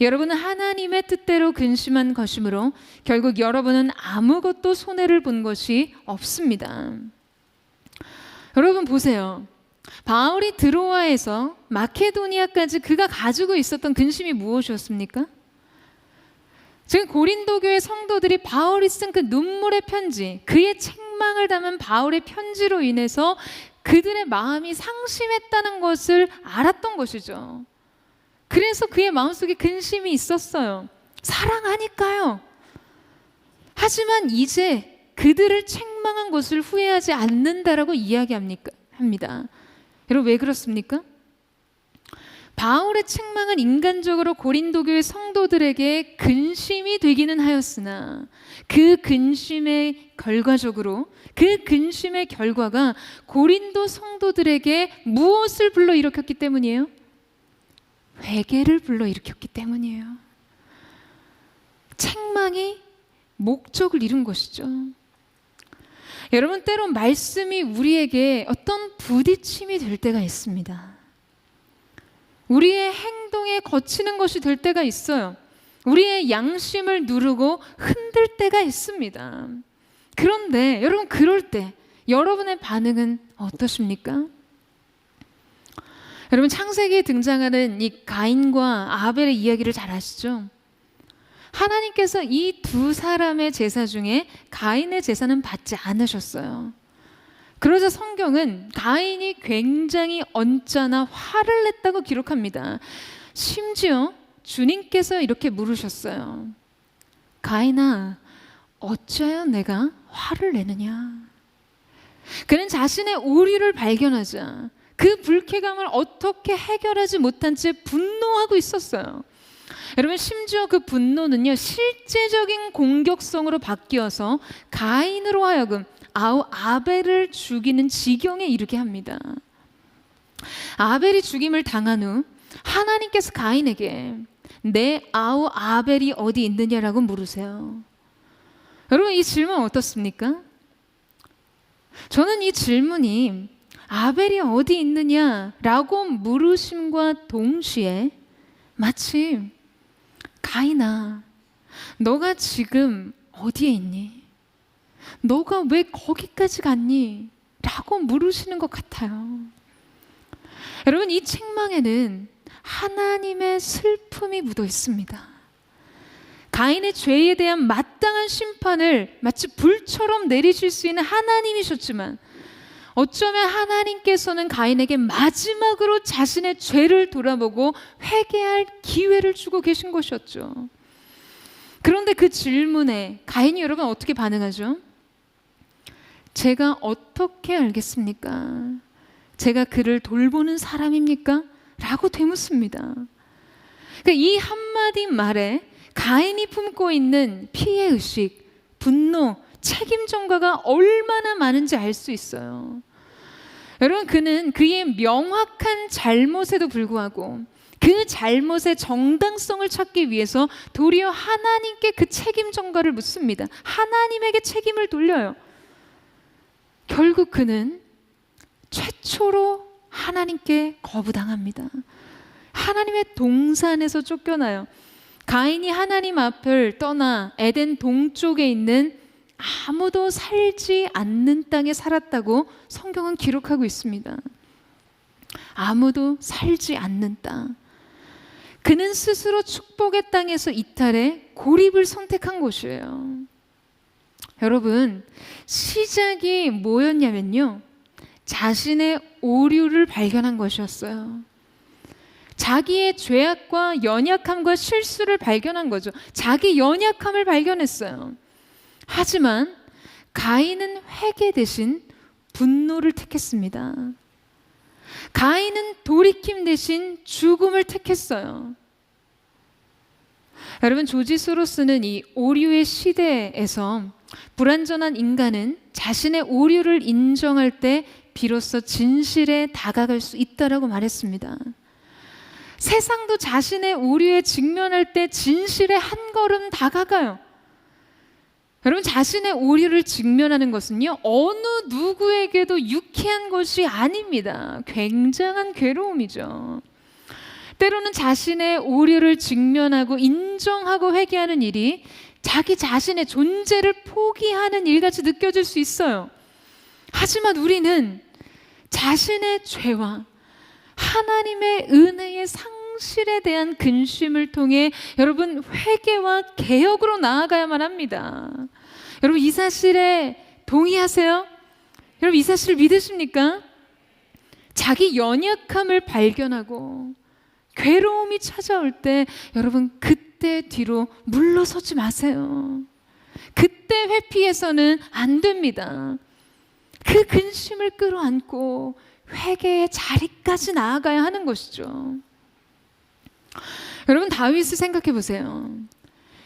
여러분은 하나님의 뜻대로 근심한 것이므로 결국 여러분은 아무것도 손해를 본 것이 없습니다. 여러분 보세요. 바울이 드로아에서 마케도니아까지 그가 가지고 있었던 근심이 무엇이었습니까? 지금 고린도 교회 성도들이 바울이 쓴 그 눈물의 편지, 그의 책망을 담은 바울의 편지로 인해서 그들의 마음이 상심했다는 것을 알았던 것이죠. 그래서 그의 마음속에 근심이 있었어요. 사랑하니까요. 하지만 이제 그들을 책망한 것을 후회하지 않는다라고 이야기합니다. 여러분 왜 그렇습니까? 바울의 책망은 인간적으로 고린도 교회 성도들에게 근심이 되기는 하였으나 그 근심의 결과적으로 그 근심의 결과가 고린도 성도들에게 무엇을 불러일으켰기 때문이에요? 회개를 불러일으켰기 때문이에요. 책망이 목적을 이룬 것이죠. 여러분 때론 말씀이 우리에게 어떤 부딪힘이 될 때가 있습니다. 우리의 행동에 거치는 것이 될 때가 있어요. 우리의 양심을 누르고 흔들 때가 있습니다. 그런데 여러분 그럴 때 여러분의 반응은 어떠십니까? 여러분 창세기에 등장하는 이 가인과 아벨의 이야기를 잘 아시죠? 하나님께서 이 두 사람의 제사 중에 가인의 제사는 받지 않으셨어요. 그러자 성경은 가인이 굉장히 언짢아 화를 냈다고 기록합니다. 심지어 주님께서 이렇게 물으셨어요. 가인아, 어찌하여 내가 화를 내느냐? 그는 자신의 오류를 발견하자 그 불쾌감을 어떻게 해결하지 못한 채 분노하고 있었어요. 여러분 심지어 그 분노는요 실제적인 공격성으로 바뀌어서 가인으로 하여금 아벨을 죽이는 지경에 이르게 합니다. 아벨이 죽임을 당한 후 하나님께서 가인에게 내 아우 아벨이 어디 있느냐라고 물으세요. 여러분 이 질문 어떻습니까? 저는 이 질문이 아벨이 어디 있느냐라고 물으심과 동시에 마치 가인아, 너가 지금 어디에 있니? 너가 왜 거기까지 갔니? 라고 물으시는 것 같아요. 여러분 이 책망에는 하나님의 슬픔이 묻어 있습니다. 가인의 죄에 대한 마땅한 심판을 마치 불처럼 내리실 수 있는 하나님이셨지만 어쩌면 하나님께서는 가인에게 마지막으로 자신의 죄를 돌아보고 회개할 기회를 주고 계신 것이었죠. 그런데 그 질문에 가인이 여러분 어떻게 반응하죠? 제가 어떻게 알겠습니까? 제가 그를 돌보는 사람입니까? 라고 되묻습니다. 그러니까 이 한마디 말에 가인이 품고 있는 피해의식, 분노, 책임 전가가 얼마나 많은지 알 수 있어요. 여러분 그는 그의 명확한 잘못에도 불구하고 그 잘못의 정당성을 찾기 위해서 도리어 하나님께 그 책임 전가를 묻습니다. 하나님에게 책임을 돌려요. 결국 그는 최초로 하나님께 거부당합니다. 하나님의 동산에서 쫓겨나요. 가인이 하나님 앞을 떠나 에덴 동쪽에 있는 아무도 살지 않는 땅에 살았다고 성경은 기록하고 있습니다. 아무도 살지 않는 땅. 그는 스스로 축복의 땅에서 이탈해 고립을 선택한 것이에요. 여러분, 시작이 뭐였냐면요. 자신의 오류를 발견한 것이었어요. 자기의 죄악과 연약함과 실수를 발견한 거죠. 자기 연약함을 발견했어요. 하지만 가인은 회개 대신 분노를 택했습니다. 가인은 돌이킴 대신 죽음을 택했어요. 여러분, 조지 소로스는 이 오류의 시대에서 불완전한 인간은 자신의 오류를 인정할 때 비로소 진실에 다가갈 수 있다라고 말했습니다. 세상도 자신의 오류에 직면할 때 진실에 한 걸음 다가가요. 여러분, 자신의 오류를 직면하는 것은요, 어느 누구에게도 유쾌한 것이 아닙니다. 굉장한 괴로움이죠. 때로는 자신의 오류를 직면하고 인정하고 회개하는 일이 자기 자신의 존재를 포기하는 일같이 느껴질 수 있어요. 하지만 우리는 자신의 죄와 하나님의 은혜의 상실에 대한 근심을 통해 여러분, 회개와 개혁으로 나아가야만 합니다. 여러분, 이 사실에 동의하세요? 여러분, 이 사실을 믿으십니까? 자기 연약함을 발견하고 괴로움이 찾아올 때 여러분, 그때 뒤로 물러서지 마세요. 그때 회피해서는 안 됩니다. 그 근심을 끌어안고 회개의 자리까지 나아가야 하는 것이죠. 여러분, 다윗을 생각해 보세요.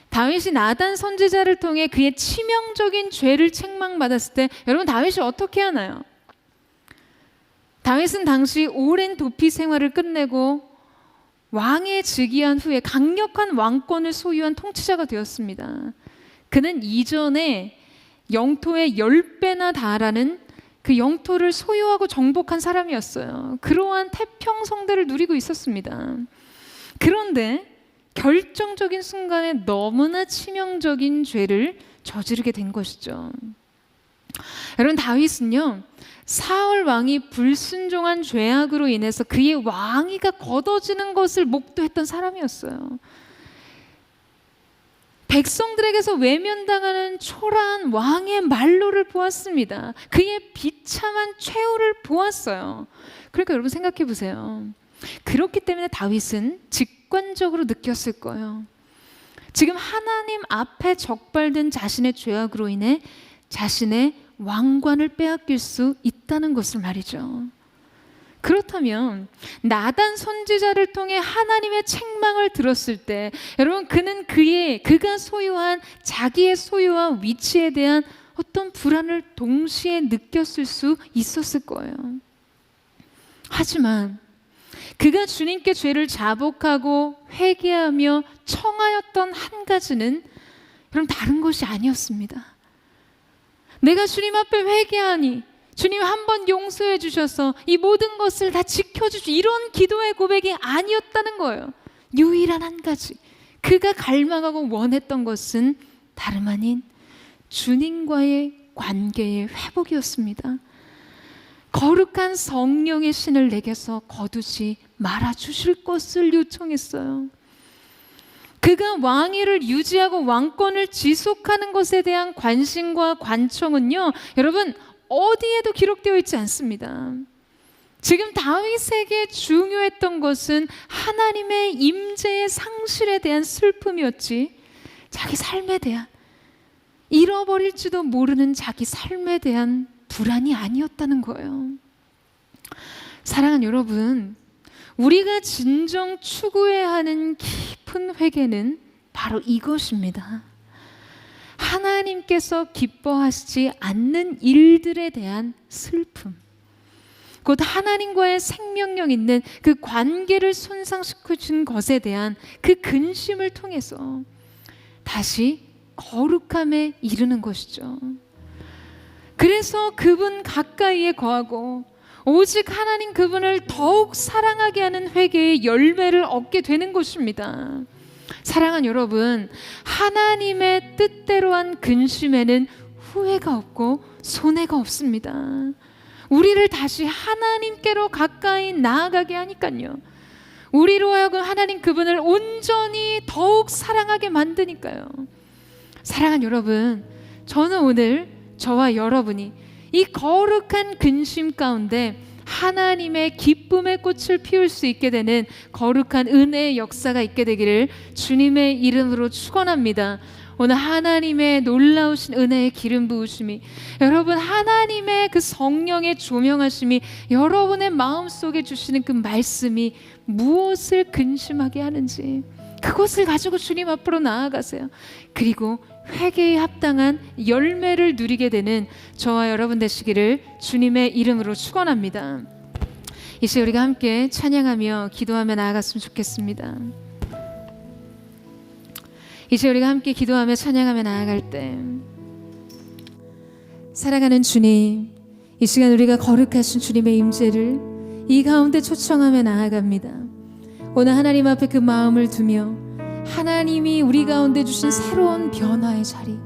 다윗이 나단 선지자를 통해 그의 치명적인 죄를 책망받았을 때 여러분, 다윗이 어떻게 하나요? 다윗은 당시 오랜 도피 생활을 끝내고 왕에 즉위한 후에 강력한 왕권을 소유한 통치자가 되었습니다. 그는 이전에 영토의 10배나 달하는 그 영토를 소유하고 정복한 사람이었어요. 그러한 태평성대를 누리고 있었습니다. 그런데 결정적인 순간에 너무나 치명적인 죄를 저지르게 된 것이죠. 여러분, 다윗은요, 사울 왕이 불순종한 죄악으로 인해서 그의 왕위가 걷어지는 것을 목도했던 사람이었어요. 백성들에게서 외면당하는 초라한 왕의 말로를 보았습니다. 그의 비참한 최후를 보았어요. 그러니까 여러분, 생각해 보세요. 그렇기 때문에 다윗은 직관적으로 느꼈을 거예요. 지금 하나님 앞에 적발된 자신의 죄악으로 인해 자신의 왕관을 빼앗길 수 있다는 것을 말이죠. 그렇다면 나단 선지자를 통해 하나님의 책망을 들었을 때 여러분, 그는 그가 소유한 자기의 소유와 위치에 대한 어떤 불안을 동시에 느꼈을 수 있었을 거예요. 하지만 그가 주님께 죄를 자복하고 회개하며 청하였던 한 가지는 여러분, 다른 것이 아니었습니다. 내가 주님 앞에 회개하니 주님 한 번 용서해 주셔서 이 모든 것을 다 지켜주시, 이런 기도의 고백이 아니었다는 거예요. 유일한 한 가지, 그가 갈망하고 원했던 것은 다름 아닌 주님과의 관계의 회복이었습니다. 거룩한 성령의 신을 내게서 거두지 말아주실 것을 요청했어요. 그가 왕위를 유지하고 왕권을 지속하는 것에 대한 관심과 관청은요, 여러분, 어디에도 기록되어 있지 않습니다. 지금 다윗에게 중요했던 것은 하나님의 임재의 상실에 대한 슬픔이었지, 자기 삶에 대한, 잃어버릴지도 모르는 자기 삶에 대한 불안이 아니었다는 거예요. 사랑하는 여러분, 우리가 진정 추구해야 하는 깊은 회개는 바로 이것입니다. 하나님께서 기뻐하시지 않는 일들에 대한 슬픔, 곧 하나님과의 생명력 있는 그 관계를 손상시켜준 것에 대한 그 근심을 통해서 다시 거룩함에 이르는 것이죠. 그래서 그분 가까이에 거하고 오직 하나님 그분을 더욱 사랑하게 하는 회개의 열매를 얻게 되는 것입니다. 사랑하는 여러분, 하나님의 뜻대로 한 근심에는 후회가 없고 손해가 없습니다. 우리를 다시 하나님께로 가까이 나아가게 하니까요. 우리로 하여금 하나님 그분을 온전히 더욱 사랑하게 만드니까요. 사랑하는 여러분, 저는 오늘 저와 여러분이 이 거룩한 근심 가운데 하나님의 기쁨의 꽃을 피울 수 있게 되는 거룩한 은혜의 역사가 있게 되기를 주님의 이름으로 축원합니다. 오늘 하나님의 놀라우신 은혜의 기름 부으심이, 여러분 하나님의 그 성령의 조명하심이 여러분의 마음속에 주시는 그 말씀이 무엇을 근심하게 하는지 그것을 가지고 주님 앞으로 나아가세요. 그리고 회개에 합당한 열매를 누리게 되는 저와 여러분 되시기를 주님의 이름으로 축원합니다. 이 시간 우리가 함께 찬양하며 기도하며 나아갔으면 좋겠습니다. 이 시간 우리가 함께 기도하며 찬양하며 나아갈 때, 사랑하는 주님, 이 시간 우리가 거룩하신 주님의 임재를 이 가운데 초청하며 나아갑니다. 오늘 하나님 앞에 그 마음을 두며 하나님이 우리 가운데 주신 새로운 변화의 자리,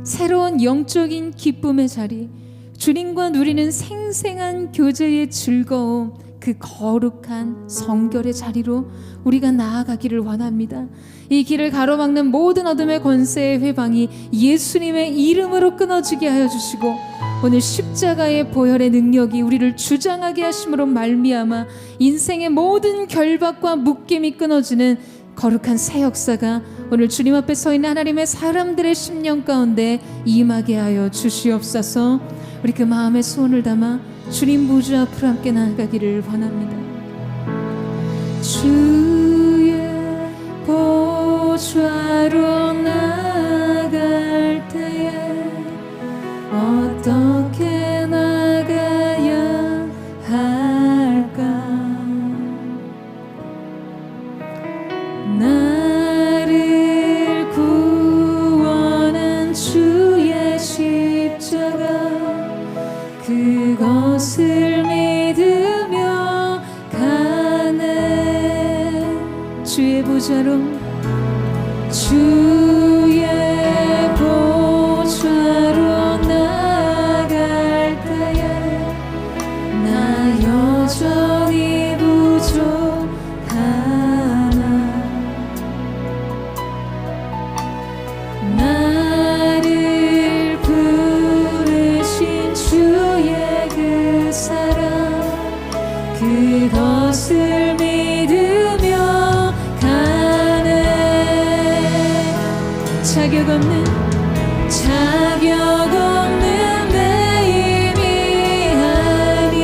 새로운 영적인 기쁨의 자리, 주님과 누리는 생생한 교제의 즐거움, 그 거룩한 성결의 자리로 우리가 나아가기를 원합니다. 이 길을 가로막는 모든 어둠의 권세의 회방이 예수님의 이름으로 끊어지게 하여 주시고, 오늘 십자가의 보혈의 능력이 우리를 주장하게 하심으로 말미암아 인생의 모든 결박과 묶임이 끊어지는 거룩한 새 역사가 오늘 주님 앞에 서 있는 하나님의 사람들의 심령 가운데 임하게 하여 주시옵소서. 우리 그 마음의 소원을 담아 주님 보좌 앞으로 함께 나아가기를 원합니다. 주의 보좌로 나아갈 때에 어떻게 나가야 할까? 나를 구원한 주의 십자가, 그것을 믿으며 가네. 주의 보좌로, 주의 보좌로 나아갈 때에 나 여전히 부족하나. 나를 부르신 주의 그 사랑, 그것을 믿으며 가네. 자격 없는 내 힘이 아니,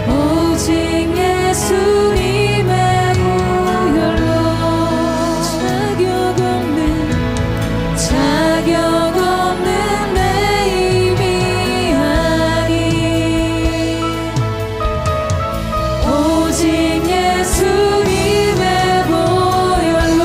오직 예수님의 보혈로. 자격 없는 내 힘이 아니, 오직 예수님의 보혈로.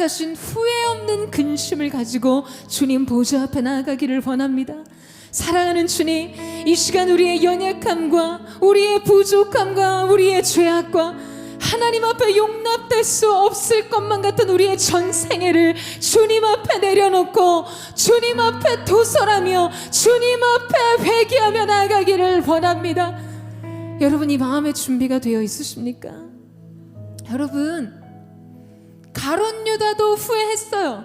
자신 후회 없는 근심을 가지고 주님 보좌 앞에 나아가기를 원합니다. 사랑하는 주님, 이 시간 우리의 연약함과 우리의 부족함과 우리의 죄악과 하나님 앞에 용납될 수 없을 것만 같은 우리의 전생애를 주님 앞에 내려놓고 주님 앞에 도설하며 주님 앞에 회개하며 나아가기를 원합니다. 여러분, 이 마음의 준비가 되어 있으십니까? 여러분, 가룟 유다도 후회했어요.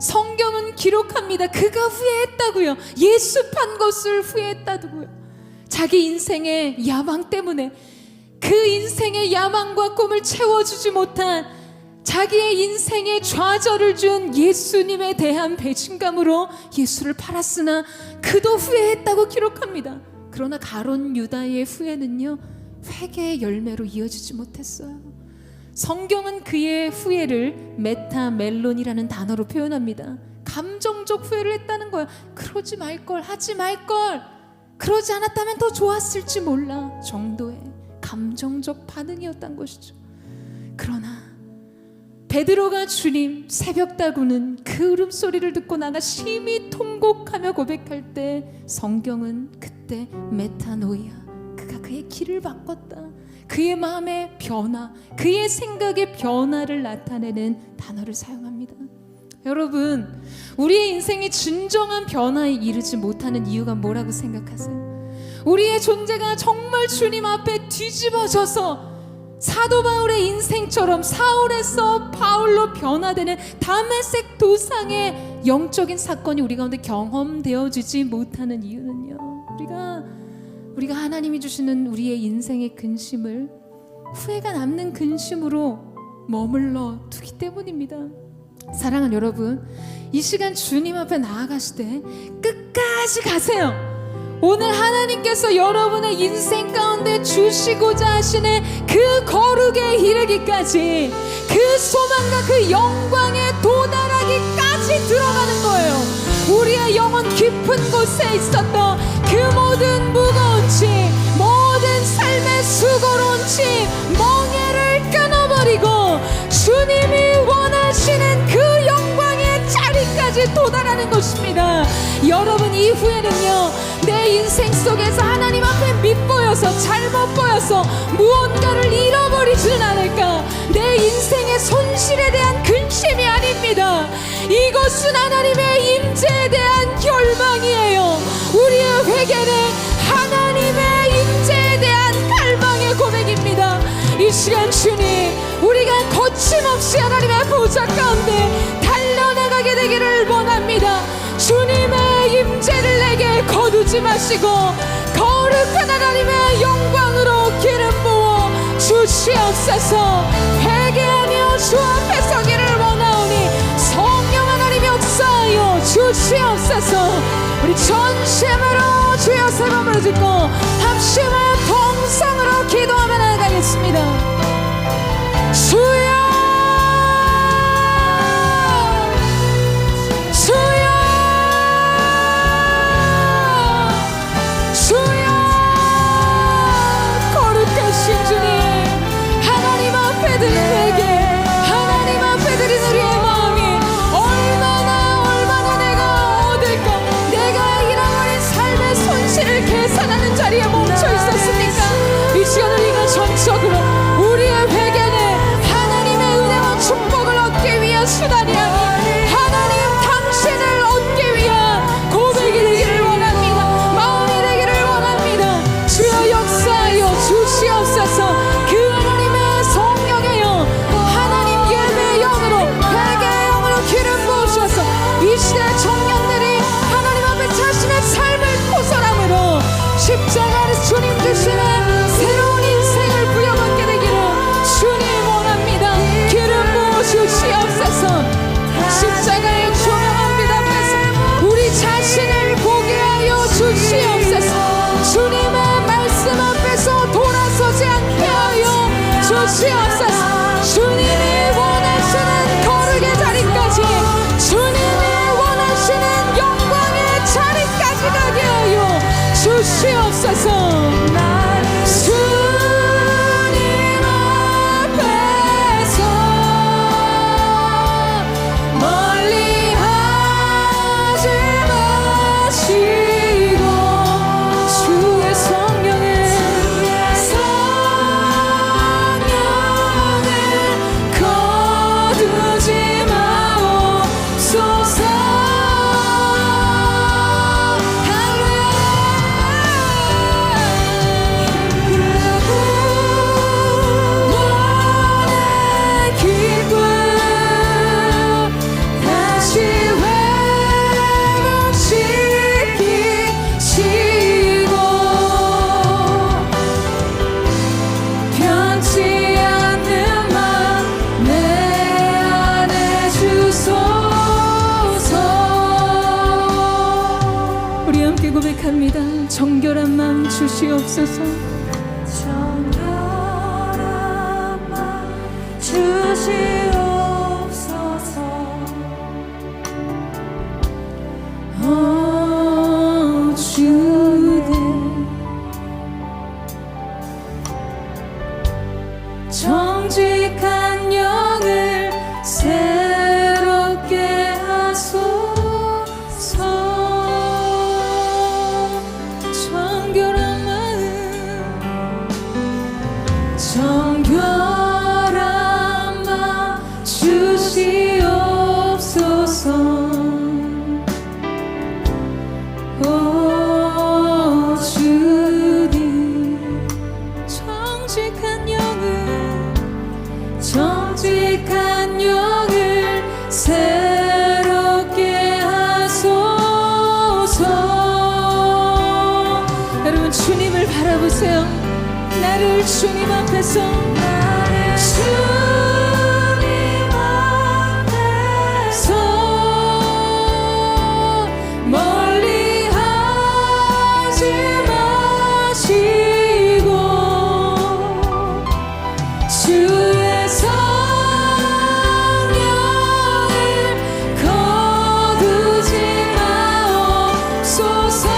성경은 기록합니다. 그가 후회했다고요. 예수 판 것을 후회했다고요. 자기 인생의 야망 때문에, 그 인생의 야망과 꿈을 채워주지 못한, 자기의 인생에 좌절을 준 예수님에 대한 배신감으로 예수를 팔았으나 그도 후회했다고 기록합니다. 그러나 가룟 유다의 후회는요, 회개의 열매로 이어지지 못했어요. 성경은 그의 후회를 메타멜론이라는 단어로 표현합니다. 감정적 후회를 했다는 거예요. 그러지 말걸, 하지 말걸, 그러지 않았다면 더 좋았을지 몰라 정도의 감정적 반응이었던 것이죠. 그러나 베드로가 주님 새벽다구는 그 울음소리를 듣고 나가 심히 통곡하며 고백할 때, 성경은 그때 메타노이아, 그가 그의 길을 바꿨다, 그의 마음의 변화, 그의 생각의 변화를 나타내는 단어를 사용합니다. 여러분, 우리의 인생이 진정한 변화에 이르지 못하는 이유가 뭐라고 생각하세요? 우리의 존재가 정말 주님 앞에 뒤집어져서 사도 바울의 인생처럼 사울에서 바울로 변화되는 다메섹 도상의 영적인 사건이 우리 가운데 경험되어지지 못하는 이유는요, 우리가 하나님이 주시는 우리의 인생의 근심을 후회가 남는 근심으로 머물러 두기 때문입니다. 사랑하는 여러분, 이 시간 주님 앞에 나아가시되 끝까지 가세요. 오늘 하나님께서 여러분의 인생 가운데 주시고자 하시는 그 거룩에 이르기까지, 그 소망과 그 영광에 도달하기까지 들어가는 거예요. 우리의 영혼 깊은 곳에 있었던 그 모든 무거운 짐, 모든 삶의 수고로운 짐, 멍에를 끊어버리고 주님이 원하시는 그 영광의 자리까지 도달하는 것입니다. 여러분, 이후에는요, 내 인생 속에서 하나님 앞에 밉보여서, 잘못 보여서 무언가를 잃어버리지는 않을까, 내 인생의 손실에 대한 근심이 아닙니다. 이것은 하나님의 임재에 대한 열망이에요. 우리의 회개는 하나님의 임재에 대한 갈망의 고백입니다. 이 시간 주님, 우리가 거침없이 하나님의 보좌 가운데 달려나가게 되기를 원합니다. 주님의 임재를 내게 거두지 마시고 거룩한 하나님의 영광으로 기름 부어 주시옵소서. 회개하며 주 앞에 서기를 원하오니 성령 하나님 역사하여 주시옵소서. 우리 전심으로 주여 세범을 짓고 합심하여 통성으로 기도하며 나아가겠습니다. 주여, 전적으로 우리의 회개는 하나님의 은혜와 축복을 얻기 위한 수단이 아닌 하나님 당신을 얻기 위한 고백이 되기를 원합니다. 마음이 되기를 원합니다. 주여 역사하여 주시옵소서. 그 하나님의 성령의 영, 하나님 예배의 영으로, 회개의 영으로 기름 부으셔서 이 시대 청년들이 하나님 앞에 자신의 삶을 고설함으로 십자가를 주님 주시는 새로운 인생을 부여받게 되기를 주님 원합니다. 기름 부어 주시옵소서. 십자가의 조명한 빛 앞에서 우리 자신을 보게 하여 주시옵소서. 주님의 말씀 앞에서 돌아서지 않게 하여 주시옵소서. 주님이 원하시는 거룩의 자리까지, 주님이 원하시는 영광의 자리까지 가게 하여 주시옵소서. 주님 앞에서 주시옵소서. 정결함아 주시옵소서. 주님 정직한 영을 새롭게 하소서. 정결한 마음 주시옵소서. 오 주님 정직한 영을 새롭게 하소서. 여러분 주님을 바라보세요. 나를 주님 앞에서 멀리 하지 마시고 주의 성령을 거두지 마옵소서.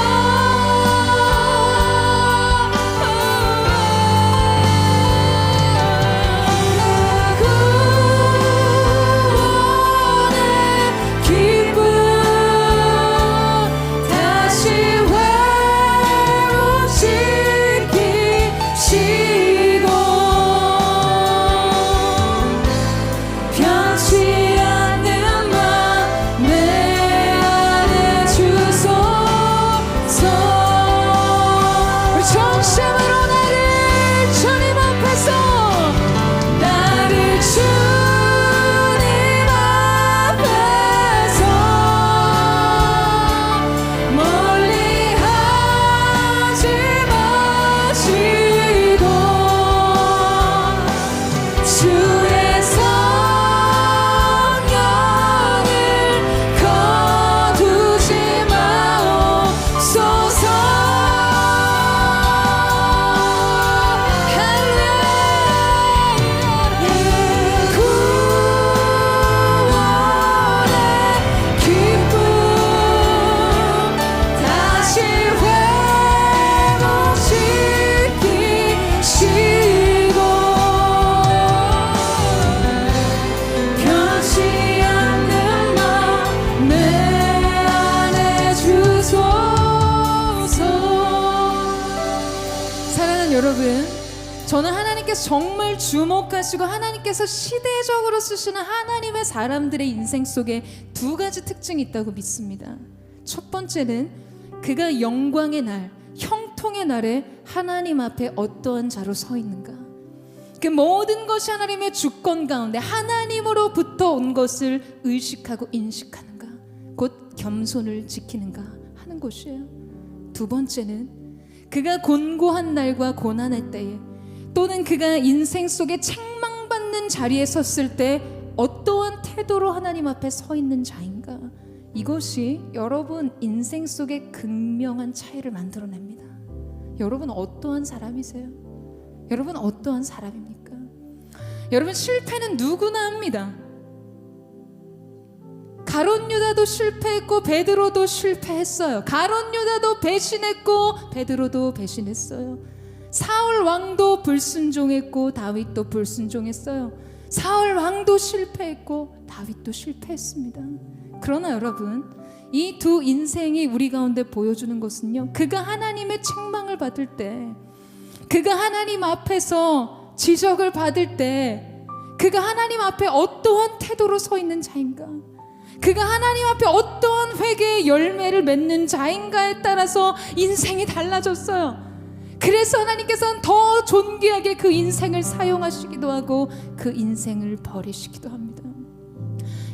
여러분, 저는 하나님께서 정말 주목하시고 하나님께서 시대적으로 쓰시는 하나님의 사람들의 인생 속에 두 가지 특징이 있다고 믿습니다. 첫 번째는 그가 영광의 날, 형통의 날에 하나님 앞에 어떠한 자로 서 있는가. 그 모든 것이 하나님의 주권 가운데 하나님으로부터 온 것을 의식하고 인식하는가, 곧 겸손을 지키는가 하는 것이에요. 두 번째는 그가 곤고한 날과 고난의 때에, 또는 그가 인생 속에 책망받는 자리에 섰을 때 어떠한 태도로 하나님 앞에 서 있는 자인가. 이것이 여러분 인생 속에 극명한 차이를 만들어냅니다. 여러분 어떠한 사람이세요? 여러분 어떠한 사람입니까? 여러분 실패는 누구나 합니다. 가룟 유다도 실패했고 베드로도 실패했어요. 가룟 유다도 배신했고 베드로도 배신했어요. 사울 왕도 불순종했고 다윗도 불순종했어요. 사울 왕도 실패했고 다윗도 실패했습니다. 그러나 여러분, 이 두 인생이 우리 가운데 보여주는 것은요, 그가 하나님의 책망을 받을 때, 그가 하나님 앞에서 지적을 받을 때 그가 하나님 앞에 어떠한 태도로 서 있는 자인가, 그가 하나님 앞에 어떠한 회개의 열매를 맺는 자인가에 따라서 인생이 달라졌어요. 그래서 하나님께서는 더 존귀하게 그 인생을 사용하시기도 하고 그 인생을 버리시기도 합니다.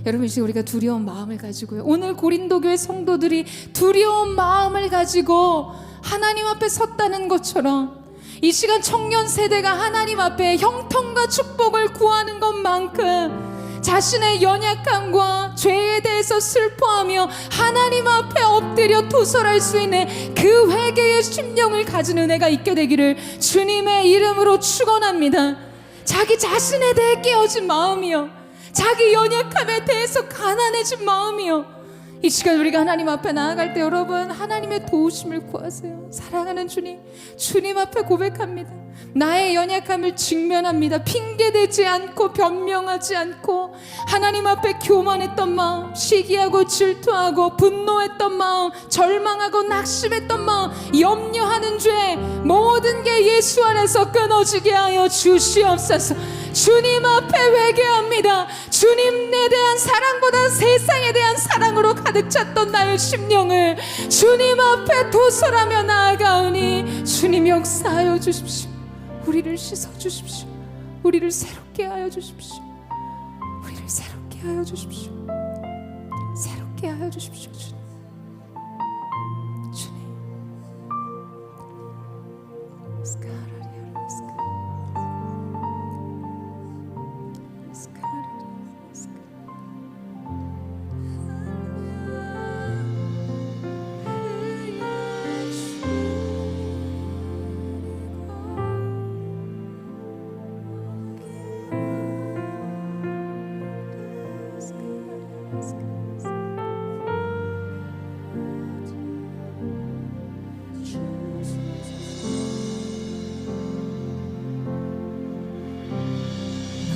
여러분, 이제 우리가 두려운 마음을 가지고요, 오늘 고린도 교회 성도들이 두려운 마음을 가지고 하나님 앞에 섰다는 것처럼 이 시간 청년 세대가 하나님 앞에 형통과 축복을 구하는 것만큼 자신의 연약함과 죄에 대해서 슬퍼하며 하나님 앞에 엎드려 도설할 수 있는 그 회개의 심령을 가진 은혜가 있게 되기를 주님의 이름으로 축원합니다. 자기 자신에 대해 깨어진 마음이요, 자기 연약함에 대해서 가난해진 마음이요. 이 시간 우리가 하나님 앞에 나아갈 때 여러분 하나님의 도우심을 구하세요. 사랑하는 주님, 주님 앞에 고백합니다. 나의 연약함을 직면합니다. 핑계대지 않고 변명하지 않고 하나님 앞에 교만했던 마음, 시기하고 질투하고 분노했던 마음, 절망하고 낙심했던 마음, 염려하는 죄 모든 게 예수 안에서 끊어지게 하여 주시옵소서. 주님 앞에 회개합니다. 주님에 대한 사랑보다 세상에 대한 사랑으로 가득 찼던 나의 심령을 주님 앞에 도설하며 나아가오니 주님 역사하여 주십시오. 우리를 씻어주십시오. 우리를 새롭게 하여 주십시오. 우리를 새롭게 하여 주십시오. 새롭게 하여 주십시오. 주님, 주님.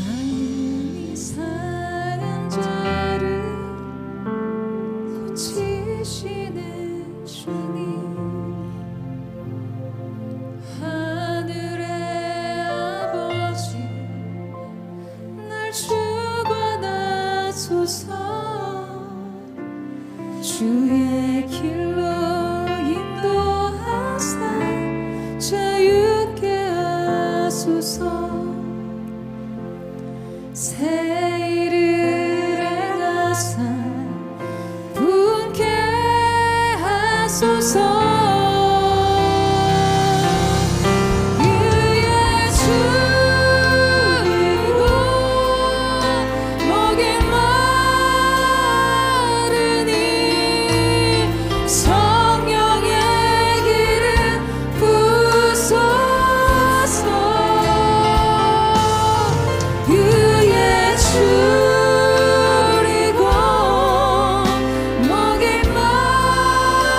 마음이 상한 자를 고치시는 주님, 하늘의 아버지 날 주관하소서. 주의 길로 인도하사 자유케 하소서. 새 일을 행하사 분케 하소서. 의의 주이고 목이 마르니 성령의 기름 부소서. 의의 주리고 목이 마르니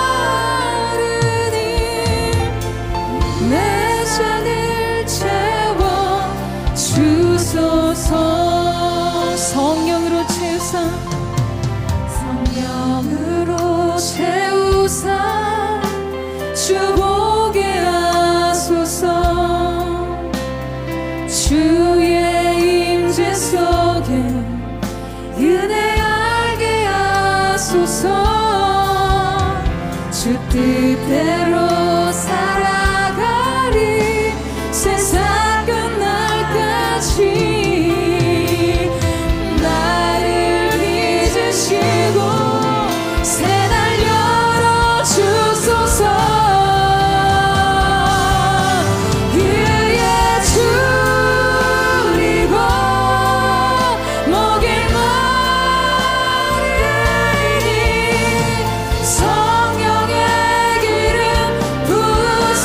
내 잔을 채워 주소서. 성령으로 채우사, 성령으로 채우사 주 보게 하소서. 주의 임재 속에 은혜 알게 하소서. 주 뜻대로 살아가리 세상 끝날까지. 나를 빚으시고 새날 열어주소서. 의의 주리고 목이 마르니 성령의 기름 부소서.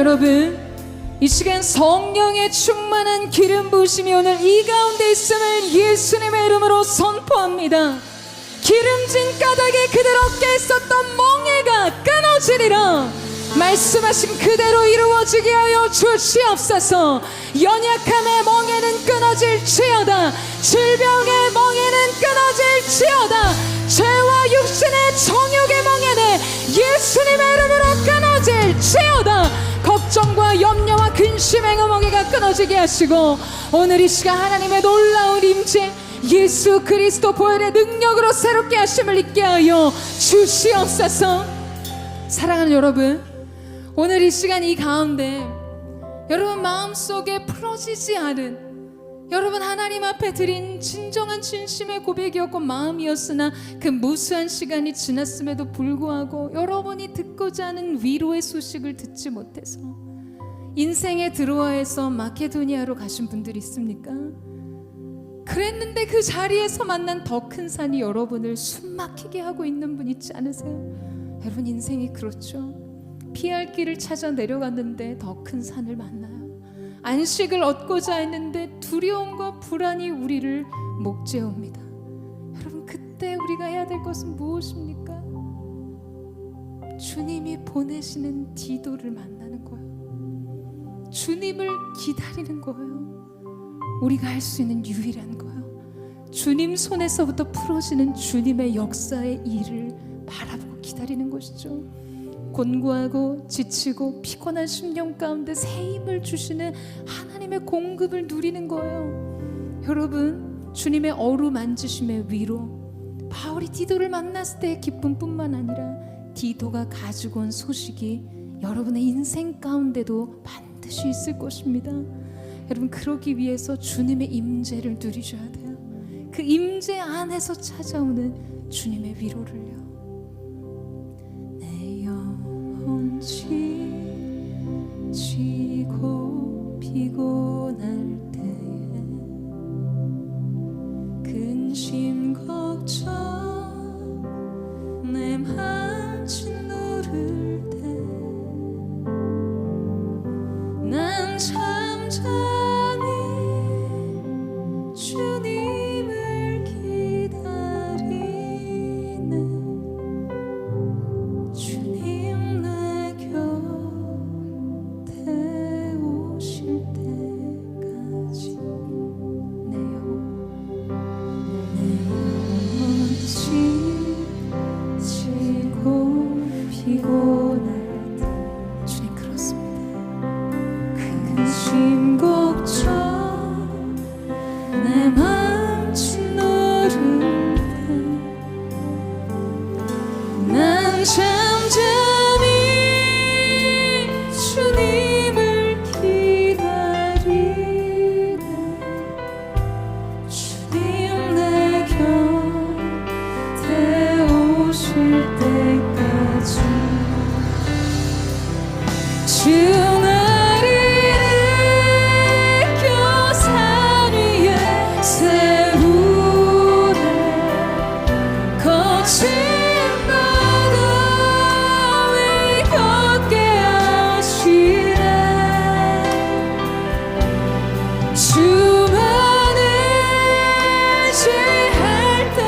여러분, 이 시간 성령의 충만한 기름 부으심이 오늘 이 가운데 있음을 예수님의 이름으로 선포합니다. 기름진 까닭에 그들 어깨에 있었던 멍에가 끊어지리라. 말씀하신 그대로 이루어지게 하여 주시옵소서. 연약함의 멍에는 끊어질지어다. 질병의 멍에는 끊어질지어다. 죄와 육신의 정욕의 멍에는 예수님의 이름으로 끊어질지어다. 걱정과 염려와 근심의 멍에가 끊어지게 하시고 오늘 이 시간 하나님의 놀라운 임재 예수 그리스도 보혈의 능력으로 새롭게 하심을 잊게 하여 주시옵소서. 사랑하는 여러분, 오늘 이 시간 이 가운데 여러분 마음속에 풀어지지 않은, 여러분 하나님 앞에 드린 진정한 진심의 고백이었고 마음이었으나 그 무수한 시간이 지났음에도 불구하고 여러분이 듣고자 하는 위로의 소식을 듣지 못해서 인생의 드로아에서 마케도니아로 가신 분들이 있습니까? 그랬는데 그 자리에서 만난 더 큰 산이 여러분을 숨막히게 하고 있는 분 있지 않으세요? 여러분 인생이 그렇죠. 피할 길을 찾아 내려갔는데 더 큰 산을 만나요. 안식을 얻고자 했는데 두려움과 불안이 우리를 목재웁니다. 여러분 그때 우리가 해야 될 것은 무엇입니까? 주님이 보내시는 디도를 만나는 거예요. 주님을 기다리는 거예요. 우리가 할 수 있는 유일한 거예요. 주님 손에서부터 풀어지는 주님의 역사의 일을 바라보고 기다리는 것이죠. 곤고하고 지치고 피곤한 심령 가운데 새 힘을 주시는 하나님의 공급을 누리는 거예요. 여러분 주님의 어루만지심의 위로, 바울이 디도를 만났을 때의 기쁨뿐만 아니라 디도가 가지고 온 소식이 여러분의 인생 가운데도 반드시 있을 것입니다. 여러분 그러기 위해서 주님의 임재를 누리셔야 돼요. 그 임재 안에서 찾아오는 주님의 위로를요. 내 영혼 지치고 피곤할 때에 근심 걱정 내 맘 짓누를 때 난 잠잠히 주님을 기다리네. 주님 내 곁에 오실 때까지 내 영혼 지치고 피곤할 때 주님 그렇습니다. 근심 걱정 내 맘 짓누를 때 난 잠잠히 주님을 기다리네. 주님 내 곁에 오실 때까지 주 나를 느껴 산 위에 세우네. 거친 바다 위 걷게 하시네. 주만을 지할 때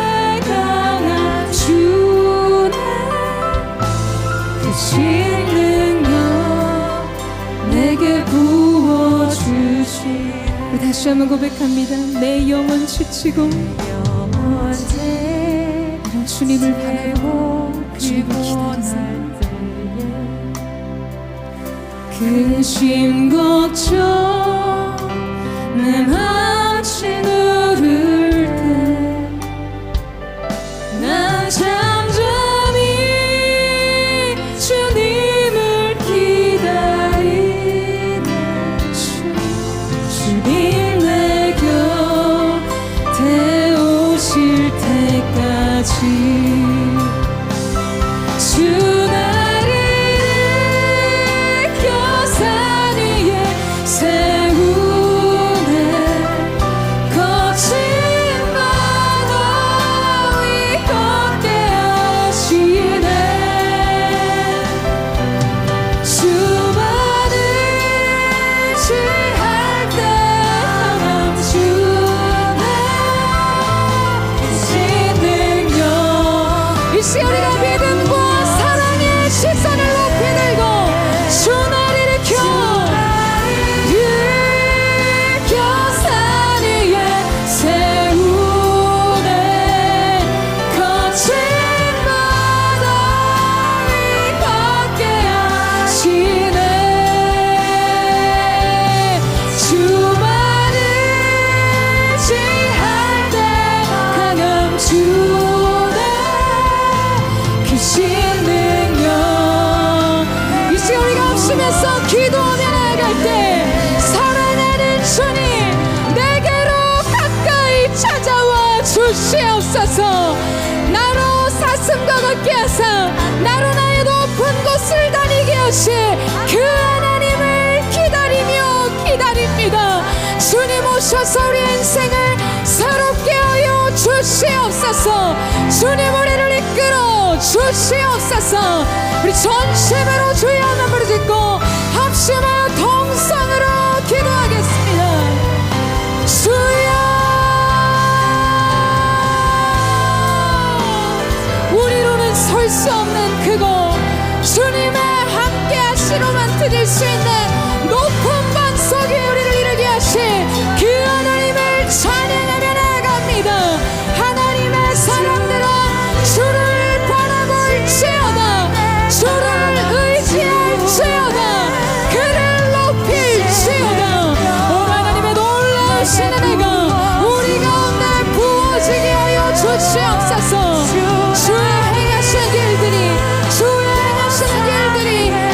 강한 주네. 그 능력 내게 부어주시. 우리 다시 한번 고백합니다. 내 영혼 지치고 주님을 바라보고 주님을 기다리세요. 근심 걱정 내 맘 짓누를 때 난 잠잠히 주님을 기다리네. 주님 내 곁에 오실 때까지 주 나를 느껴 산 위에 세우네. 거친 바다 위 걷게 하시네. 주만을 시선을 높이 들고 주 날 일으켜 산 위에 세우네 거친 바다 위 걷게 하시네 주만을 지할 때 강함 주네 크신 능력 이 시간 우리가 없으면서 기도하며 나아갈 때 사랑하는 주님 내게로 가까이 찾아와 주시옵소서 나로 사슴과 걷게 하사 나로 나의 높은 곳을 다니게 하시 그 하나님을 기다립니다 주님 오셔서 우리 인생을 새롭게 하여 주시옵소서 주님 우리를 이끌어 주시옵소서 우리 전심으로 주의 이름을 부르짖고 합심하여 동성으로 기도하겠습니다 주여 우리로는 설 수 없는 그곳 주님의 함께 하시로만 드릴 수 있는 높은 반석 위에 우리를 이르게 하신 그 하나님을 찬양하며 나아갑니다 하나님의 사람들아 주를 바라볼지어다 주를 의지할지어다 그를 높일지어다 오 하나님의 놀라우신 은혜가 우리 가운데 부어지게 하여 주시옵소서 주의 행하신 길들이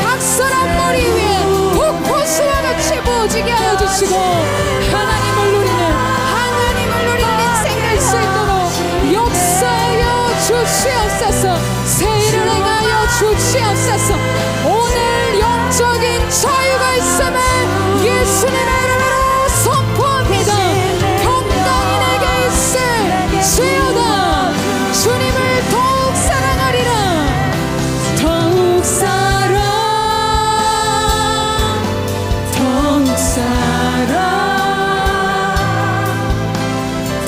각설한 머리 위에 폭포수와 같이 부어지게 하여 주시고 하나님을 누리는 인생 될 수 있도록 역사하여 주시옵소서 새 일을 행하여 주시옵소서 오늘 영적인 자유가 있음을 예수님의 이름으로 선포합니다 평강이 내게 있을지어다 주님을 더욱 사랑하리라 더욱 사랑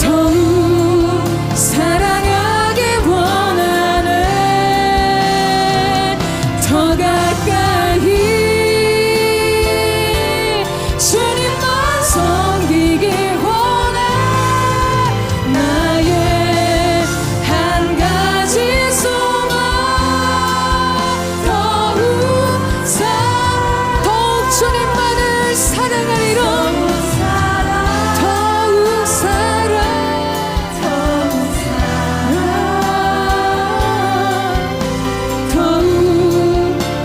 더욱 사랑하기 원하네 더 가까이 주님만 섬기기 원해 나의 한 가지 소망 더욱 주님만을 사랑하리라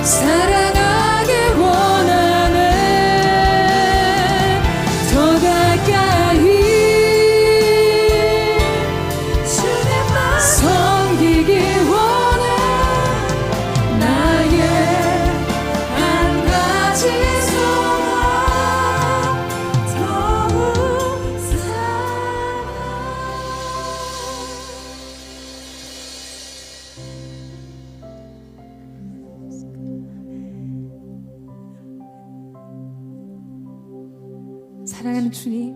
사랑하기 원하네 더 가까이 주님만 섬기기 원해 나의 한 가지 소망 더욱 사랑하는 주님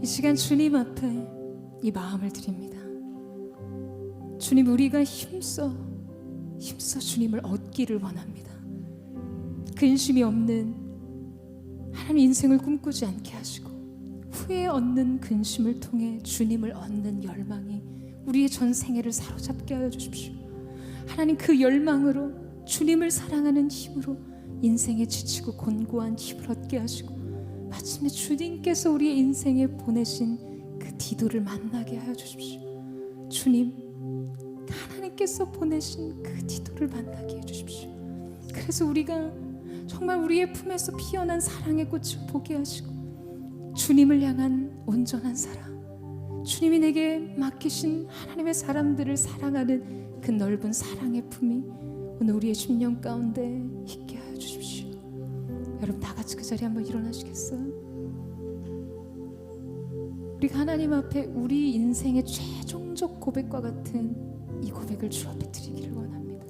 이 시간 주님 앞에 이 마음을 드립니다 주님 우리가 힘써 주님을 얻기를 원합니다 근심이 없는 하나님 인생을 꿈꾸지 않게 하시고 후에 얻는 근심을 통해 주님을 얻는 열망이 우리의 전 생애를 사로잡게 하여 주십시오 하나님 그 열망으로 주님을 사랑하는 힘으로 인생에 지치고 곤고한 힘을 얻게 하시고 마침내 주님께서 우리의 인생에 보내신 그 디도를 만나게 하여 주십시오 주님 하나님께서 보내신 그 디도를 만나게 해주십시오 그래서 우리가 정말 우리의 품에서 피어난 사랑의 꽃을 보게 하시고 주님을 향한 온전한 사랑 주님이 내게 맡기신 하나님의 사람들을 사랑하는 그 넓은 사랑의 품이 오늘 우리의 심령 가운데 있게 하여 주십시오 여러분 다 같이 그 자리에 한번 일어나시겠어요? 우리가 하나님 앞에 우리 인생의 최종적 고백과 같은 이 고백을 주 앞에 드리기를 원합니다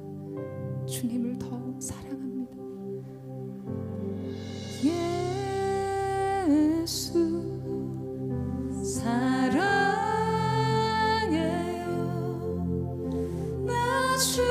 주님을 더 사랑합니다 예수 사랑해요 나 주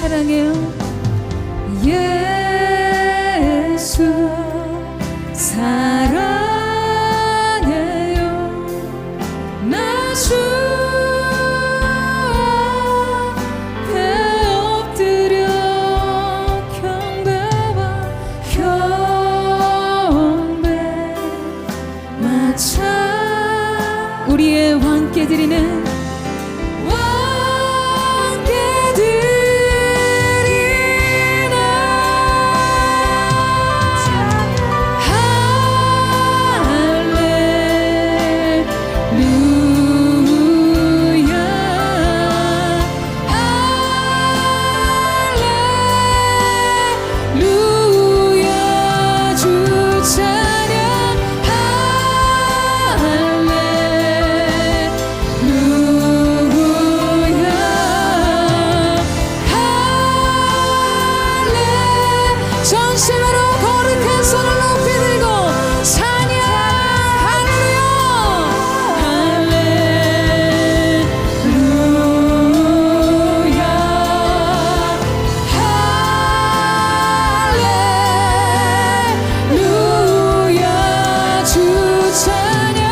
사랑해요. 예수 사랑해요. 나 주 앞에 엎드려 경배와 경배 마차 우리의 왕께 드리는 전심으로 거룩한 손을 높이 들고 찬양 할렐루야 할렐루야 주 찬양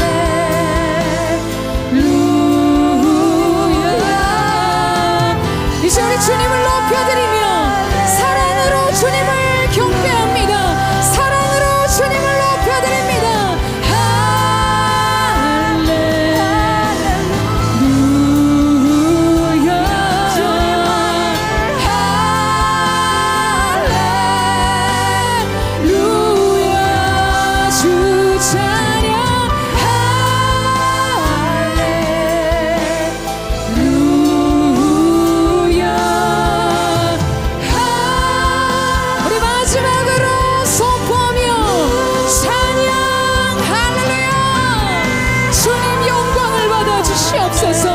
할렐루야 이제 우리 주님을 높여드리며 사랑으로 주님을 경배합니다. 사랑으로 주님을 높여드립니다. 할렐루야 주 찬양 우리 마지막으로 선포하며 찬양 할렐루야 주님 영광을 받아 주시옵소서.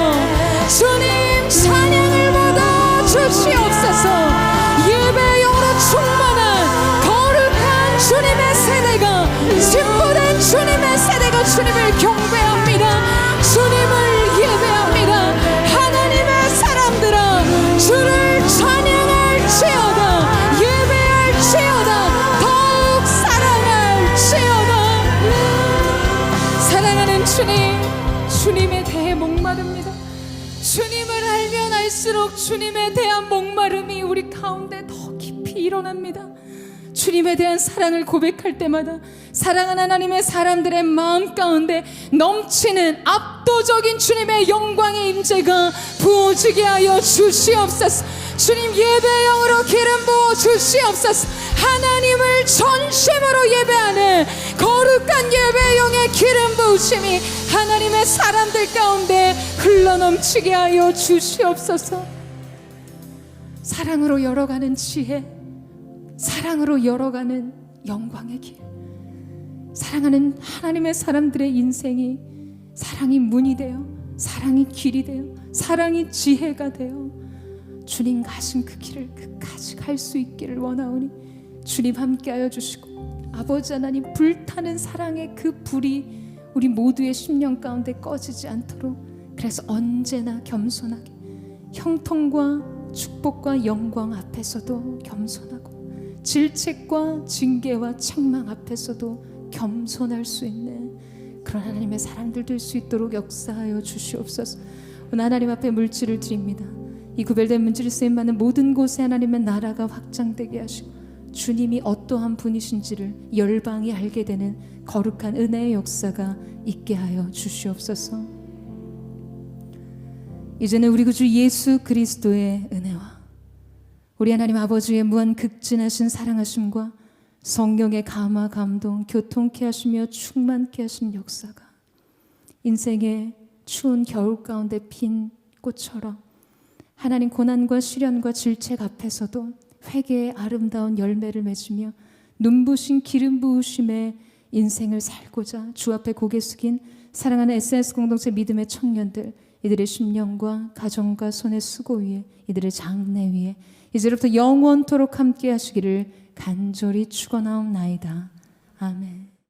주님 찬양을 받아 주시옵소서. 예배용으로 충만한 거룩한 주님의 세대가 진보된 주님의 세대가 주님을 경배합니다. 주님을 예배합니다. 하나님의 사람들아 주를 찬양할지어다 예배할지어다 더욱 사랑할지어다. 사랑하는 주님 주님에 대해 목마릅니다. 주님을 알면 알수록 주님에 대한 목마름이 우리 가운데 더 깊이 일어납니다. 주님에 대한 사랑을 고백할 때마다 사랑하는 하나님의 사람들의 마음 가운데 넘치는 압도적인 주님의 영광의 임재가 부어지게 하여 주시옵소서. 주님 예배용으로 기름 부어 주시옵소서. 하나님을 전심으로 예배하는 거룩한 예배용의 기름 부으심이 하나님의 사람들 가운데 흘러넘치게 하여 주시옵소서. 사랑으로 열어가는 지혜, 사랑으로 열어가는 영광의 길, 사랑하는 하나님의 사람들의 인생이 사랑이 문이 되어 사랑이 길이 되어 사랑이 지혜가 되어 주님 가신 그 길을 끝까지 갈 수 있기를 원하오니 주님 함께하여 주시고 아버지 하나님 불타는 사랑의 그 불이 우리 모두의 심령 가운데 꺼지지 않도록 그래서 언제나 겸손하게 형통과 축복과 영광 앞에서도 겸손하고 질책과 징계와 책망 앞에서도 겸손할 수 있는 그런 하나님의 사람들 될 수 있도록 역사하여 주시옵소서. 오늘 하나님 앞에 물질을 드립니다. 이 구별된 물질이 쓰임받는 모든 곳에 하나님의 나라가 확장되게 하시고 주님이 어떠한 분이신지를 열방이 알게 되는 거룩한 은혜의 역사가 있게 하여 주시옵소서. 이제는 우리 구주 예수 그리스도의 은혜와 우리 하나님 아버지의 무한 극진하신 사랑하심과 성령의 감화 감동 교통케 하시며 충만케 하신 역사가 인생의 추운 겨울 가운데 핀 꽃처럼 하나님 고난과 시련과 질책 앞에서도 회개의 아름다운 열매를 맺으며 눈부신 기름 부으심의 인생을 살고자 주 앞에 고개 숙인 사랑하는 SNS 공동체 믿음의 청년들, 이들의 심령과 가정과 손의 수고 위에 이들의 장래 위에 이제부터 영원토록 함께 하시기를 간절히 축원하옵나이다. 아멘.